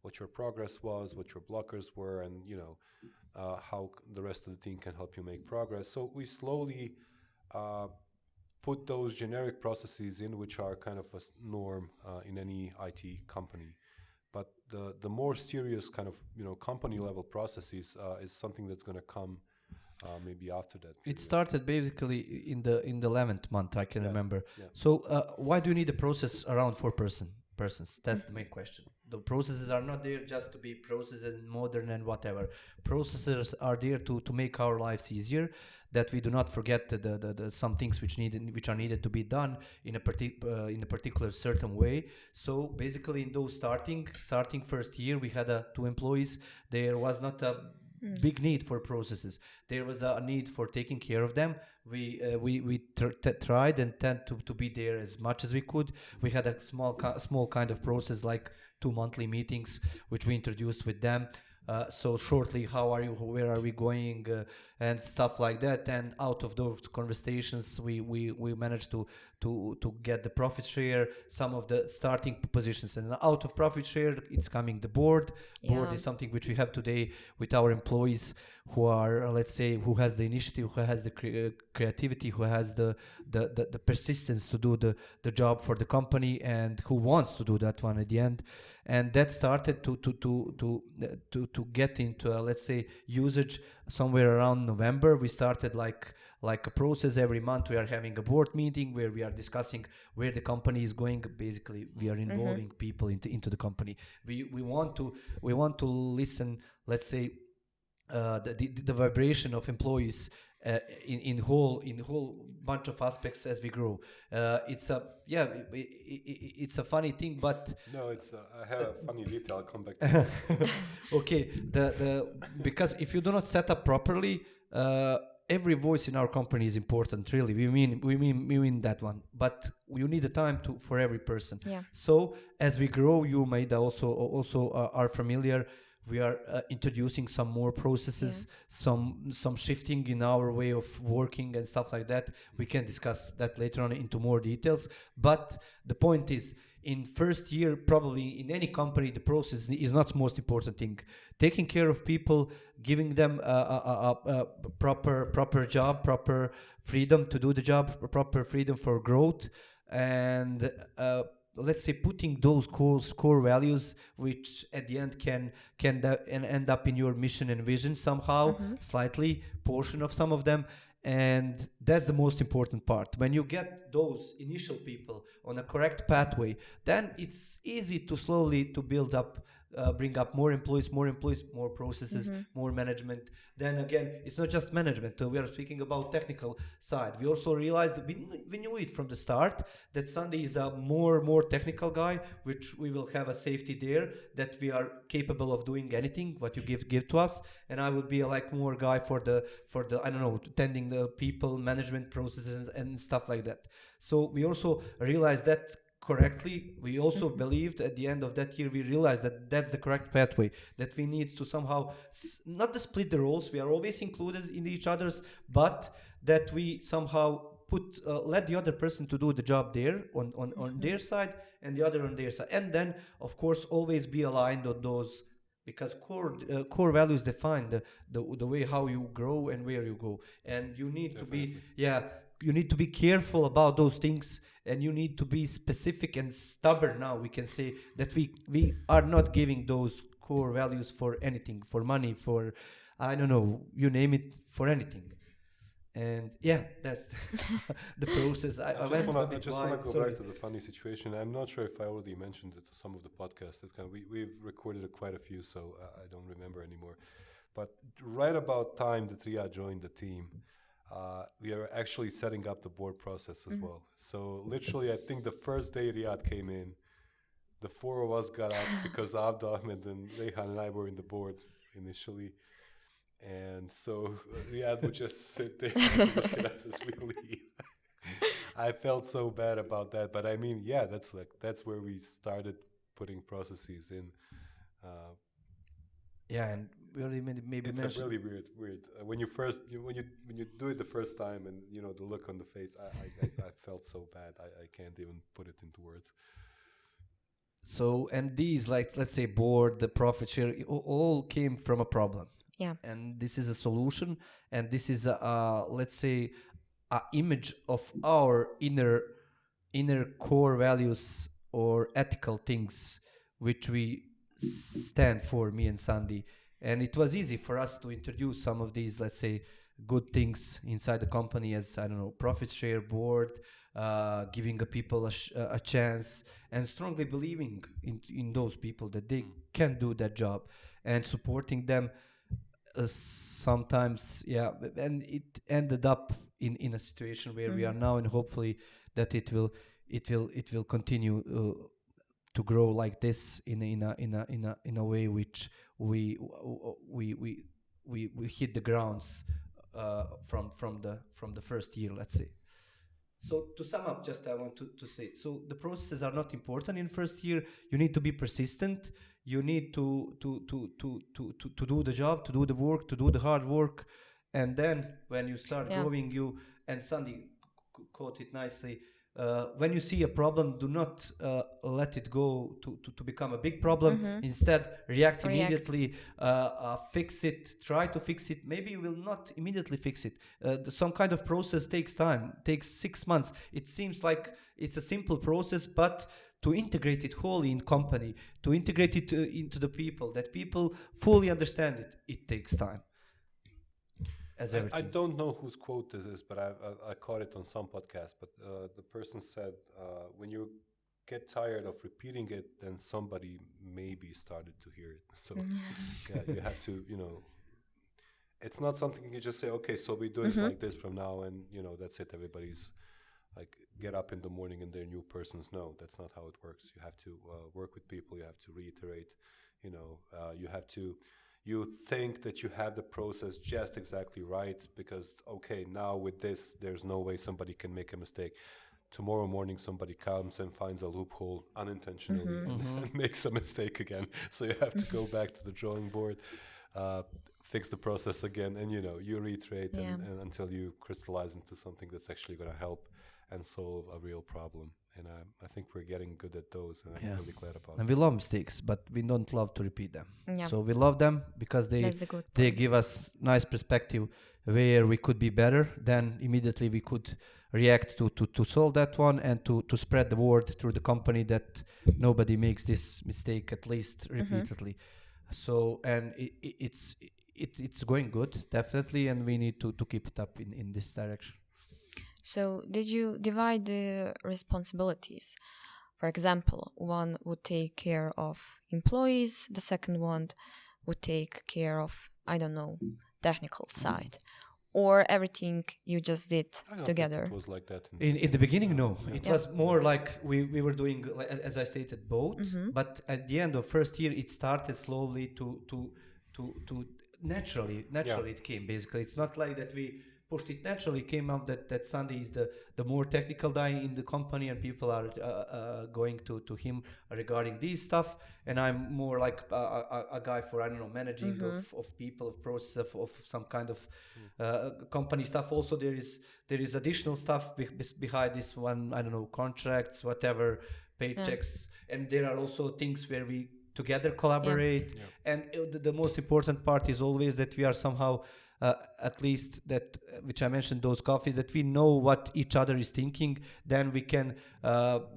what your progress was, what your blockers were, and, how the rest of the team can help you make progress. So we slowly put those generic processes in, which are kind of a norm in any IT company. But the more serious kind of company level processes is something that's going to come maybe after that period. It started basically in the 11th month, I can remember. Yeah. So why do you need a process around 4 persons? That's the main question. The processes are not there just to be processes and modern and whatever. Processes are there to make our lives easier, that we do not forget the some things which are needed to be done in a particular certain way. So basically, in those starting first year, we had 2 employees. There was not a big need for processes. There was a need for taking care of them. We tried and tend to be there as much as we could. We had a small kind of process, like 2 monthly meetings, which we introduced with them. So shortly, how are you? Where are we going? And stuff like that. And out of those conversations, we managed to get the profit share, some of the starting positions, and out of profit share, it's coming the board. Board is something which we have today with our employees, who are, let's say, who has the initiative, who has the creativity, who has the persistence to do the job for the company, and who wants to do that one at the end. And that started to get into let's say usage somewhere around November. We started like a process. Every month we are having a board meeting where we are discussing where the company is going. Basically, we are involving people into the company. We want to listen, let's say, the vibration of employees in whole bunch of aspects as we grow. It's a funny thing, but no, I have a funny detail. I'll come back to that. Okay, because if you do not set up properly, every voice in our company is important. Really, we mean that one. But you need the time for every person. Yeah. So as we grow, you might also are familiar. We are introducing some more processes, some shifting in our way of working and stuff like that. We can discuss that later on into more details. But the point is, in first year, probably in any company, the process is not the most important thing. Taking care of people, giving them a proper job, proper freedom to do the job, proper freedom for growth, and let's say putting those core values, which at the end can end up in your mission and vision somehow, slightly portion of some of them. And that's the most important part. When you get those initial people on a correct pathway, then it's easy to slowly to build up bring up more employees, more processes, more management. Then again, it's not just management. We are speaking about technical side. We also realized that we knew it from the start that Sandi is a more technical guy, which we will have a safety there, that we are capable of doing anything what you give to us. And I would be like more guy for the I don't know, tending the people, management processes and stuff like that. So we also realized that correctly. We also believed at the end of that year, we realized that that's the correct pathway, that we need to somehow not to split the roles. We are always included in each other's, but that we somehow put let the other person to do the job there on their side, and the other on their side, and then of course always be aligned on those, because core values define the way how you grow and where you go, and you need Definitely. you need to be careful about those things, and you need to be specific and stubborn. Now we can say that we are not giving those core values for anything, for money, for I don't know, you name it, for anything. And yeah, that's the process. I just want to go back to the funny situation. I'm not sure if I already mentioned it to some of the podcasts. It's kind of, we've recorded quite a few, so I don't remember anymore. But right about time that Riyad joined the team, we are actually setting up the board process as well. So literally, I think the first day Riyad came in, the four of us got up because Abd Ahmed and Rejhan and I were in the board initially. And so Riyad would just sit there and look at us as we leave. I felt so bad about that, but I mean, yeah, that's where we started putting processes in. Yeah, and we already maybe It's mentioned. a really weird. When you do it the first time, and you know the look on the face, I felt so bad. I can't even put it into words. So, and these, like, let's say board, the profit share, all came from a problem. Yeah. And this is a solution, and this is let's say, a image of our inner core values or ethical things which we stand for, me and Sandi. And it was easy for us to introduce some of these, let's say, good things inside the company, as I don't know, profit share, board, giving the people a chance, and strongly believing in those people that they can do that job, and supporting them. Sometimes, yeah, and it ended up in a situation where we are now, and hopefully that it will continue to grow like this in a way which we hit the grounds from the first year, let's say. So to sum up, just I want to say, so the processes are not important in first year. You need to be persistent. You need to do the job, to do the work, to do the hard work, and then when you start growing, you, and Sandi quote it nicely. When you see a problem, do not let it go to become a big problem. Instead, react immediately, fix it, try to fix it. Maybe you will not immediately fix it. Some kind of process takes time, takes 6 months. It seems like it's a simple process, but to integrate it wholly in company, to integrate it into the people, that people fully understand it, it takes time. I don't know whose quote this is, but I caught it on some podcast. But the person said, when you get tired of repeating it, then somebody maybe started to hear it. So yeah, you have to, it's not something you can just say, okay, so we do it like this from now, and that's it. Everybody's like get up in the morning and they're new persons. No, that's not how it works. You have to work with people. You have to reiterate. You have to. You think that you have the process just exactly right because, okay, now with this, there's no way somebody can make a mistake. Tomorrow morning, somebody comes and finds a loophole unintentionally and makes a mistake again. So you have to go back to the drawing board, fix the process again, and you reiterate and until you crystallize into something that's actually going to help and solve a real problem. And I think we're getting good at those, and I'm really glad about it. And we love mistakes, but we don't love to repeat them. Yeah. So we love them because they give us nice perspective where we could be better. Then immediately we could react to solve that one, and to spread the word through the company that nobody makes this mistake, at least repeatedly. So, and it's going good, definitely, and we need to keep it up in this direction. So did you divide the responsibilities For example, one would take care of employees, the second one would take care of, I don't know, technical side, or everything you just did I don't together. think it was like that. In the beginning, no. Yeah. It was more like we were doing, as I stated, both. But at the end of first year, it started slowly to naturally it came. Basically, it's not like that we pushed it naturally. It came out that Sandi is the more technical guy in the company, and people are going to him regarding these stuff. And I'm more like a guy for, I don't know, managing of people, of process, of some kind of company stuff. Also, there is additional stuff behind this one. I don't know, contracts, whatever, paychecks, and there are also things where we together collaborate. And the most important part is always that we are somehow at least that which I mentioned, those coffees, that we know what each other is thinking. Then we can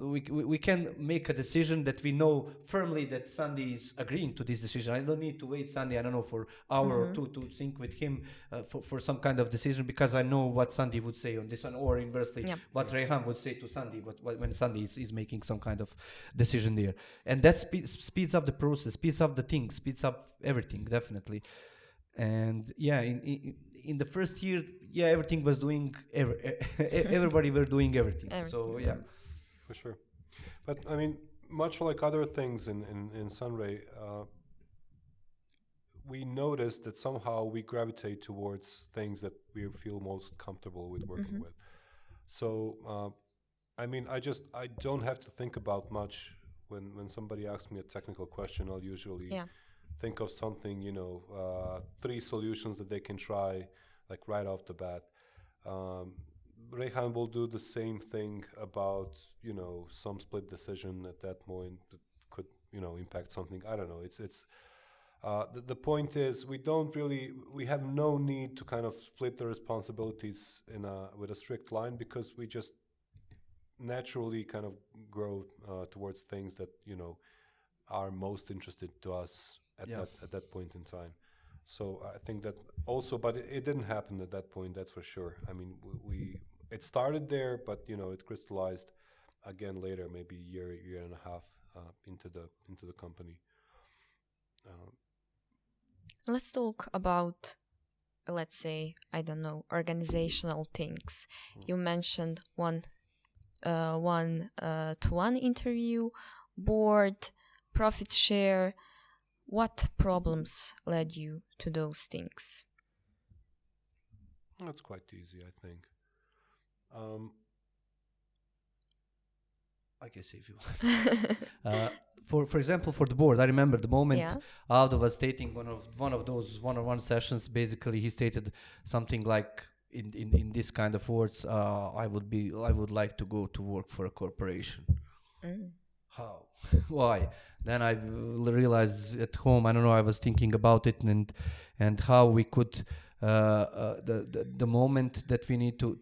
we can make a decision that we know firmly that Sandi is agreeing to this decision. I don't need to wait Sandi, I don't know, for hour or two to think with him for some kind of decision, because I know what Sandi would say on this one, or inversely what Rejhan would say to Sandi when Sandi is making some kind of decision there. And that speeds up the process, speeds up the things, speeds up everything, definitely. And in the first year, everything was doing everybody were doing everything. So for sure. But I mean, much like other things in Sunray, we noticed that somehow we gravitate towards things that we feel most comfortable with working with. So I mean, I don't have to think about much when somebody asks me a technical question. I'll usually think of something, 3 solutions that they can try, like right off the bat. Rejhan will do the same thing about, some split decision at that point that could, impact something. I don't know. It's the point is we have no need to kind of split the responsibilities with a strict line, because we just naturally kind of grow towards things that, are most interested to us at that point in time. So I think that also, but it didn't happen at that point, that's for sure. I mean, it started there, but it crystallized again later, maybe year and a half into the company. Let's talk about, let's say, I don't know, organizational things. You mentioned one-to-one interview, board, profit share. What problems led you to those things? That's quite easy, I think. I can say if you want. For example, for the board, I remember the moment Aldo was stating one of those one-on-one sessions. Basically, he stated something like in this kind of words: I would like to go to work for a corporation. How? Why? Then I realized at home, I don't know, I was thinking about it and how we could the moment that we need to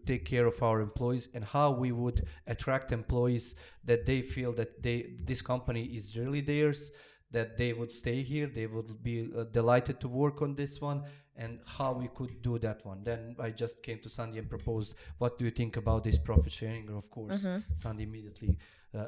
take care of our employees, and how we would attract employees that they feel that this company is really theirs, that they would stay here, they would be delighted to work on this one, and how we could do that one. Then I just came to Sandi and proposed, what do you think about this profit sharing? And of course, Sandi immediately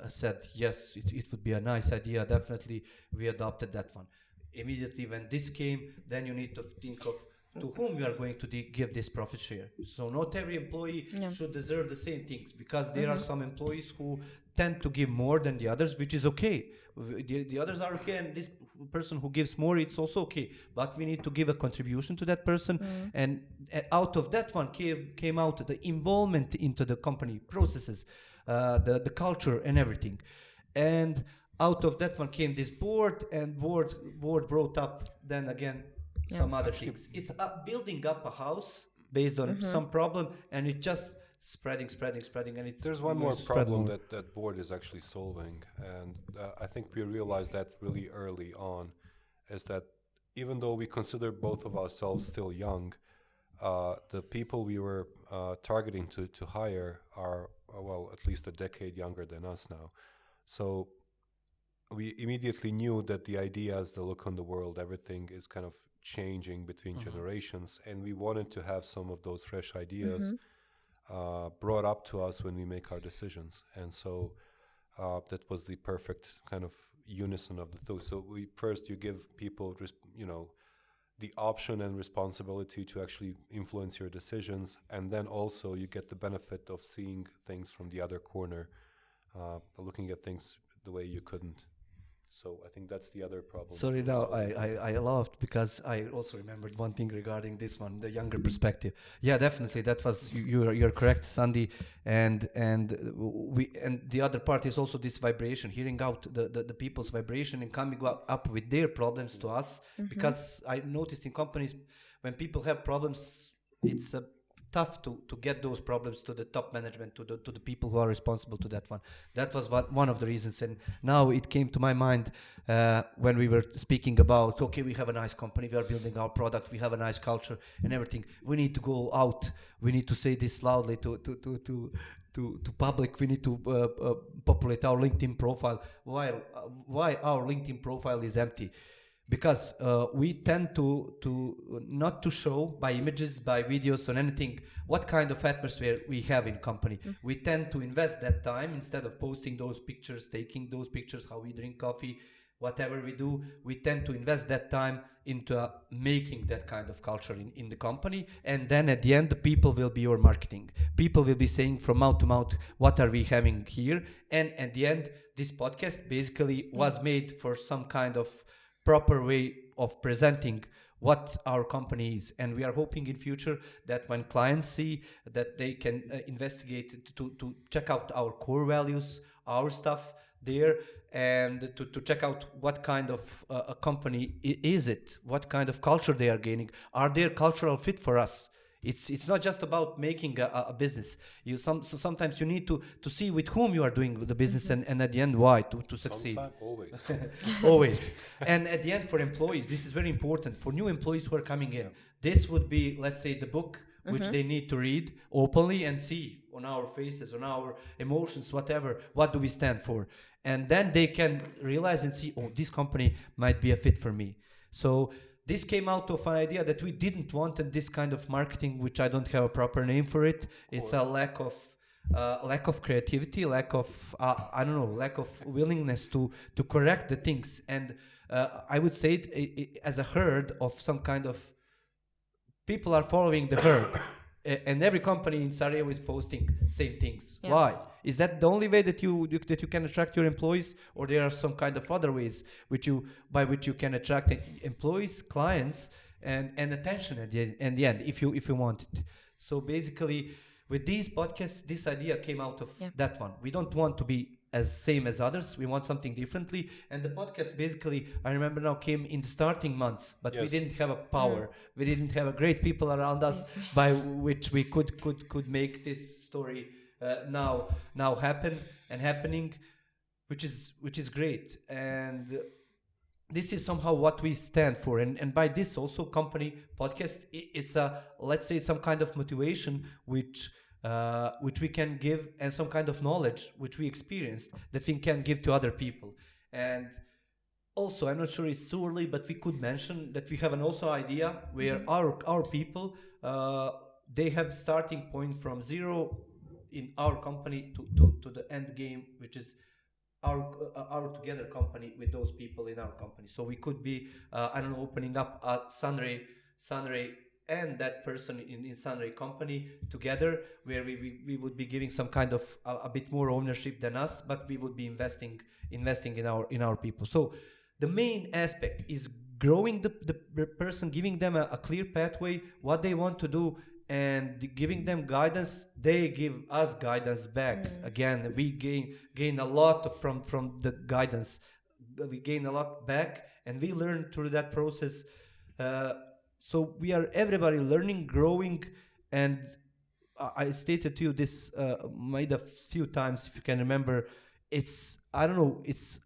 said, yes, it would be a nice idea. Definitely, we adopted that one. Immediately when this came, then you need to think of to whom you are going to give this profit share. So not every employee should deserve the same things, because there are some employees who tend to give more than the others, which is okay. The others are okay, and this person who gives more, it's also okay. But we need to give a contribution to that person. And out of that one came out the involvement into the company processes, the culture and everything. And out of that one came this board, and board brought up then again some other things. It's building up a house based on some problem, and it just spreading, and there's one more problem that board is actually solving, and I think we realized that really early on, is that even though we consider both of ourselves still young, the people we were targeting to hire are at least a decade younger than us now. So we immediately knew that the ideas, the look on the world, everything is kind of changing between generations, and we wanted to have some of those fresh ideas brought up to us when we make our decisions. And so that was the perfect kind of unison of the two. So you give people, the option and responsibility to actually influence your decisions, and then also you get the benefit of seeing things from the other corner, looking at things the way you couldn't. So I think that's the other problem. Sorry, now I laughed because I also remembered one thing regarding this one, the younger perspective. Yeah, definitely, that was you're correct, Sandi, and the other part is also this vibration, hearing out the people's vibration and coming up with their problems to us. Because I noticed in companies when people have problems, it's tough to get those problems to the top management, to the people who are responsible to that one. That was one of the reasons. And now it came to my mind when we were speaking about, okay, we have a nice company, we are building our product, we have a nice culture and everything. We need to go out. We need to say this loudly to public. We need to populate our LinkedIn profile. Why our LinkedIn profile is empty? Because we tend to not to show by images, by videos, or anything what kind of atmosphere we have in company. We tend to invest that time instead of posting those pictures, taking those pictures, how we drink coffee, whatever we do. We tend to invest that time into making that kind of culture in the company. And then at the end, the people will be your marketing. People will be saying from mouth to mouth, what are we having here? And at the end, this podcast basically was made for some kind of proper way of presenting what our company is, and we are hoping in future that when clients see that they can investigate to check out our core values, our stuff there, and to check out what kind of a company is it, what kind of culture they are gaining, are they a cultural fit for us. It's not just about making a business. Sometimes you need to see with whom you are doing the business, and at the end why to succeed. Always. Always. And at the end, for employees, this is very important. For new employees who are coming in, this would be, let's say, the book which they need to read openly and see on our faces, on our emotions, whatever, what do we stand for. And then they can realize and see, oh, this company might be a fit for me. So this came out of an idea that we didn't want this kind of marketing, which I don't have a proper name for it. It's a lack of creativity, lack of lack of willingness to correct the things. And I would say it as a herd of some kind of people are following the herd. And every company in Sarajevo is posting same things. Yeah. Why? Is that the only way that you can attract your employees, or there are some kind of other ways by which you can attract employees, clients, and attention at the end if you want it. So basically, with these podcasts, this idea came out of that one. We don't want to be as same as others. We want something differently. And the podcast basically, I remember now, came in the starting months, but we didn't have a power. We didn't have a great people around us by which we could make this story now happening, which is great. And this is somehow what we stand for. And by this also company podcast, it's a, let's say, some kind of motivation which we can give, and some kind of knowledge which we experienced that we can give to other people. And also, I'm not sure it's too early, but we could mention that we have an also idea where our people, they have starting point from zero in our company to the end game, which is our together company with those people in our company. So we could be, opening up a sunray and that person in sunray company together, where we would be giving some kind of a bit more ownership than us, but we would be investing in our people. So the main aspect is growing the person, giving them a clear pathway, what they want to do, and giving them guidance. They give us guidance back. Again, we gain a lot from the guidance. We gain a lot back, and we learn through that process. So we are everybody learning, growing, and I stated to you this made a few times, if you can remember. It's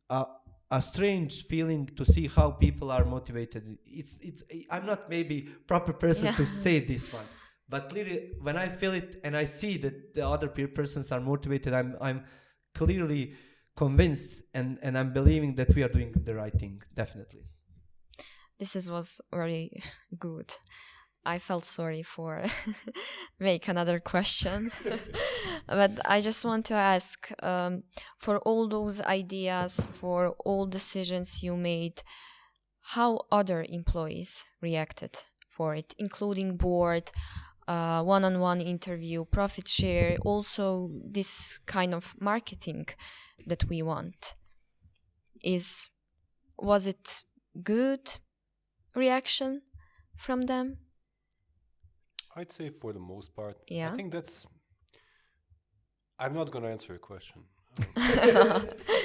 a strange feeling to see how people are motivated. I'm not maybe proper person to say this one, but clearly when I feel it and I see that the other persons are motivated, I'm clearly convinced, and I'm believing that we are doing the right thing, definitely. This was very good. I felt sorry for make another question. But I just want to ask, for all those ideas, for all decisions you made, how other employees reacted for it, including board, one-on-one interview, profit share, also this kind of marketing that we want. Was it good reaction from them? I'd say for the most part. Yeah. I think I'm not going to answer a question.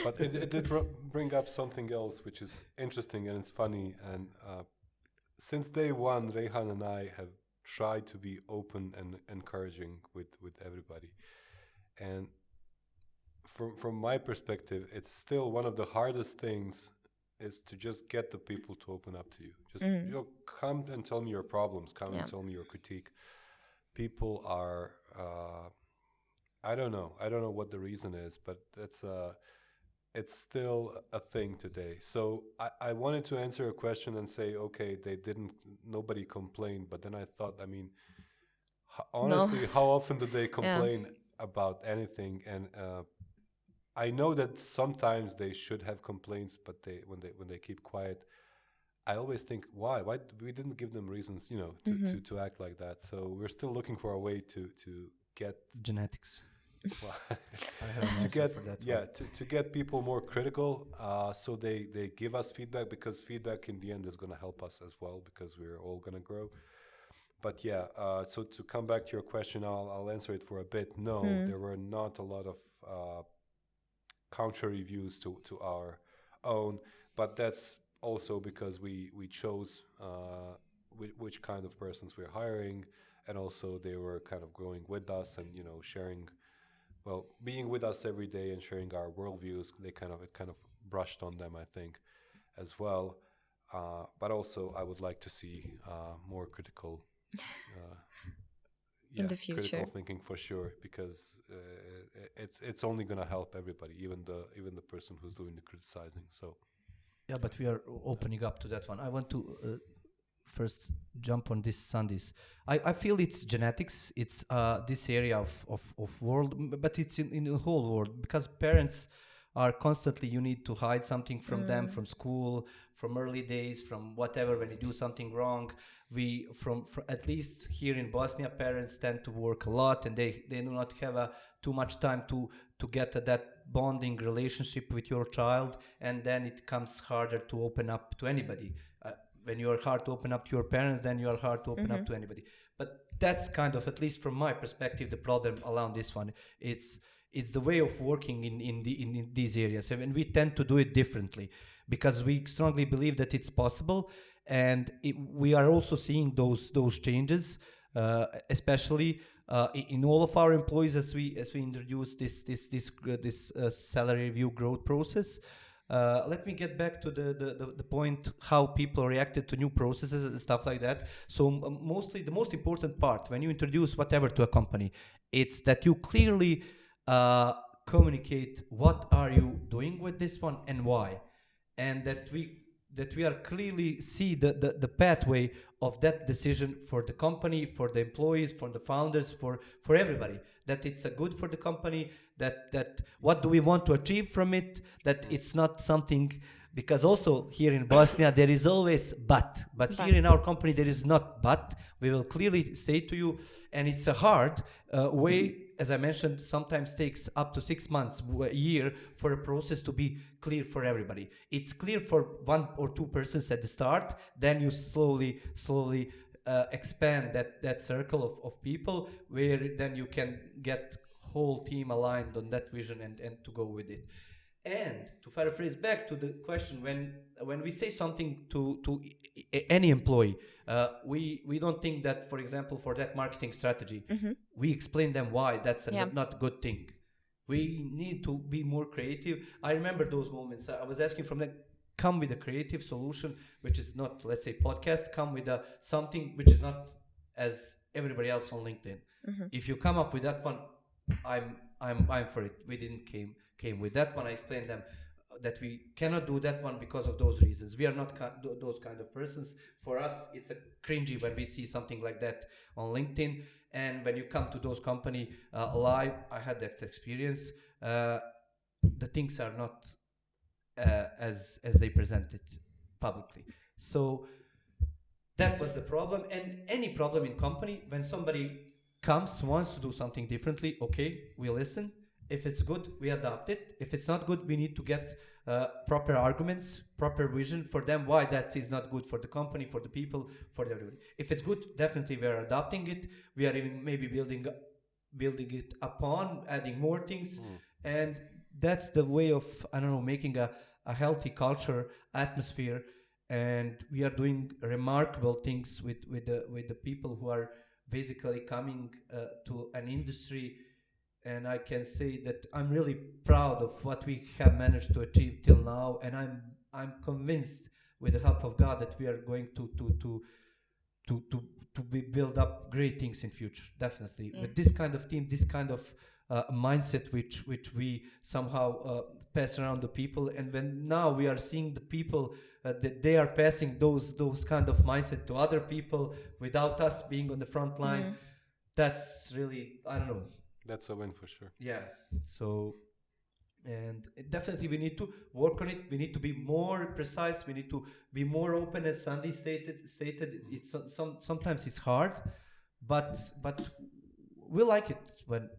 But it did bring up something else which is interesting and it's funny. And since day one, Rejhan and I have tried to be open and encouraging with everybody. And from my perspective, it's still one of the hardest things is to just get the people to open up to you. Just come and tell me your problems. Come and tell me your critique. People are, I don't know what the reason is, but it's still a thing today. So I wanted to answer a question and say, okay, nobody complained. But then I thought, I mean, honestly, how often do they complain about anything? And I know that sometimes they should have complaints, but when they keep quiet, I always think, why we didn't give them reasons, to act like that. So we're still looking for a way to get genetics. Well, I have an answer for that. To get people more critical, so they give us feedback, because feedback in the end is going to help us as well, because we're all going to grow. But so to come back to your question, I'll answer it for a bit. No, there were not a lot of counter reviews to our own, but that's also because we chose which kind of persons we're hiring, and also they were kind of growing with us and sharing, being with us every day and sharing our worldviews. It kind of brushed on them, I think, as well. But also I would like to see more critical in the future, critical thinking for sure, because it's only going to help everybody, even the person who's doing the criticizing. So but we are opening up to that one. I want to first jump on this, Sandis. I feel it's genetics. It's this area of world, but it's in the whole world, because parents are constantly, you need to hide something from them, from school, from early days, from whatever. When you do something wrong, from at least here in Bosnia, parents tend to work a lot, and they do not have too much time to get that bonding relationship with your child, and then it comes harder to open up to anybody. When you are hard to open up to your parents, then you are hard to open up to anybody. But that's kind of, at least from my perspective, the problem around this one. It's the way of working in these areas, and we tend to do it differently, because we strongly believe that it's possible, and we are also seeing those changes, especially in all of our employees as we introduce this salary review growth process. Let me get back to the point how people reacted to new processes and stuff like that. So mostly the most important part when you introduce whatever to a company, it's that you clearly communicate what are you doing with this one and why, and that we are clearly see the pathway of that decision for the company, for the employees, for the founders, for everybody, that it's a good for the company, that what do we want to achieve from it, that it's not something, because also here in Bosnia there is always but here in our company there is not but. We will clearly say to you, and it's a hard way, as I mentioned, sometimes takes up to 6 months, a year, for a process to be clear for everybody. It's clear for 1 or 2 persons at the start, then you slowly expand that circle of people, where then you can get whole team aligned on that vision and to go with it. And to paraphrase back to the question, when we say something to any employee, we don't think that, for example, for that marketing strategy, we explain them why that's not a good thing. We need to be more creative. I remember those moments. I was asking from them, come with a creative solution, which is not, let's say, podcast. Come with something which is not as everybody else on LinkedIn. If you come up with that one, I'm for it. We didn't came with that one. I explained them that we cannot do that one because of those reasons. We are not those kind of persons. For us, it's a cringy when we see something like that on LinkedIn. And when you come to those company live, I had that experience. The things are not as they present it publicly. So that was the problem. And any problem in company, when somebody wants to do something differently, okay, we listen. If it's good, we adopt it. If it's not good, we need to get proper arguments, proper vision for them why that is not good for the company, for the people, for everybody. If it's good, definitely we are adopting it. We are even maybe building it upon, adding more things. And that's the way of, I don't know, making a healthy culture, atmosphere. And we are doing remarkable things with the people who are basically coming to an industry. And I can say that I'm really proud of what we have managed to achieve till now, and I'm convinced, with the help of God, that we are going to build up great things in future. Definitely, with this kind of team, this kind of mindset, which we somehow pass around the people, and when now we are seeing the people that they are passing those kind of mindset to other people without us being on the front line. That's really, I don't know. That's a win for sure. Yeah. So, and definitely we need to work on it. We need to be more precise. We need to be more open, as Sandi stated. It's sometimes it's hard, but we like it when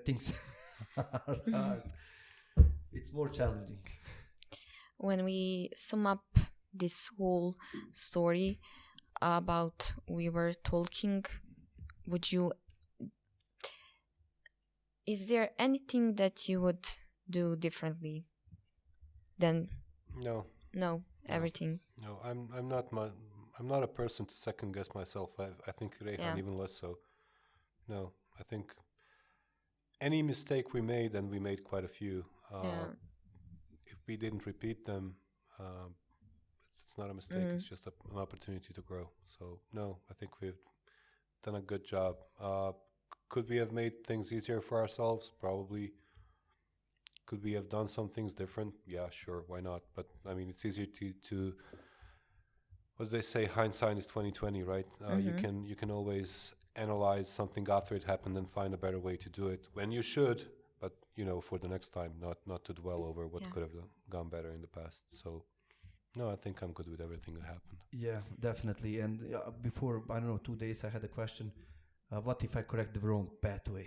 things are hard. It's more challenging. When we sum up this whole story about we were talking, is there anything that you would do differently than? No, everything. No, I'm not a person to second guess myself. I think Rejhan even less so. No, I think any mistake we made, and we made quite a few, if we didn't repeat them, it's not a mistake. It's just an opportunity to grow. So no, I think we've done a good job. Could we have made things easier for ourselves? Probably. Could we have done some things different? Yeah, sure. Why not? But I mean, it's easier to what do they say? Hindsight is 20/20, right? You can always analyze something after it happened and find a better way to do it when you should. But for the next time, not to dwell over what could have gone better in the past. So, no, I think I'm good with everything that happened. Yeah, definitely. And before, I don't know, 2 days, I had a question. What if I correct the wrong pathway?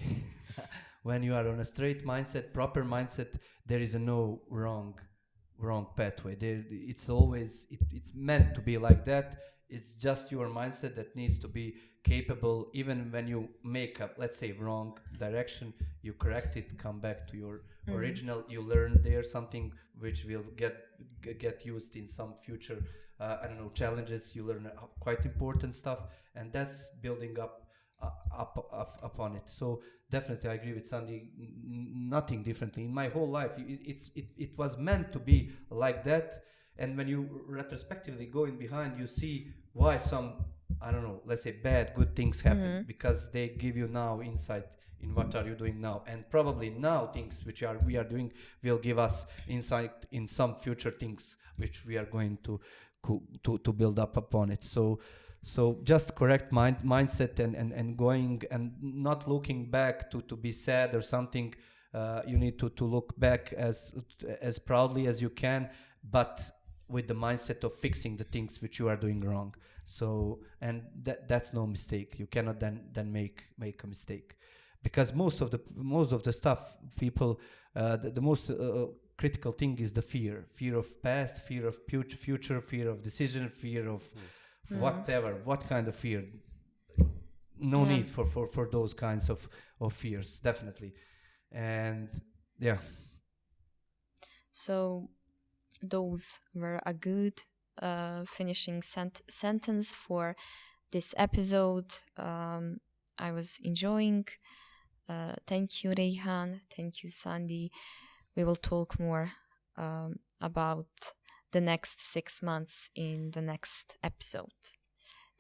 When you are on a straight mindset, proper mindset, there is no wrong pathway. It's always it's meant to be like that. It's just your mindset that needs to be capable. Even when you make a, let's say, wrong direction, you correct it, come back to your original. You learn there something which will get used in some future. I don't know, challenges. You learn quite important stuff, and that's building up upon it. So definitely I agree with Sandi. Nothing differently in my whole life. It was meant to be like that. And when you retrospectively going behind, you see why some, I don't know, let's say good things happen, because they give you now insight in what are you doing now, and probably now things which we are doing will give us insight in some future things which we are going to build up upon it. So just correct mindset and going and not looking back to be sad or something. You need to look back as proudly as you can, but with the mindset of fixing the things which you are doing wrong. So, and that's no mistake. You cannot then make a mistake, because most of the stuff people the most critical thing is the fear of past, fear of future, fear of decision, fear of whatever, what kind of fear. No need for those kinds of fears, definitely. And so those were a good finishing sentence for this episode. I was enjoying. Thank you, Rejhan. Thank you, Sandi. We will talk more about the next 6 months in the next episode.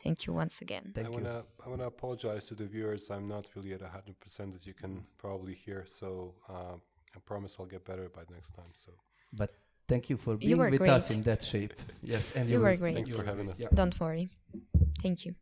Thank you once again. I want to apologize to the viewers. I'm not really at 100%, as you can probably hear. So I promise I'll get better by next time. So, but Thank you for being were with us great. in that shape. Yes, and You were great. Thanks for having us. Yeah. Don't worry. Thank you.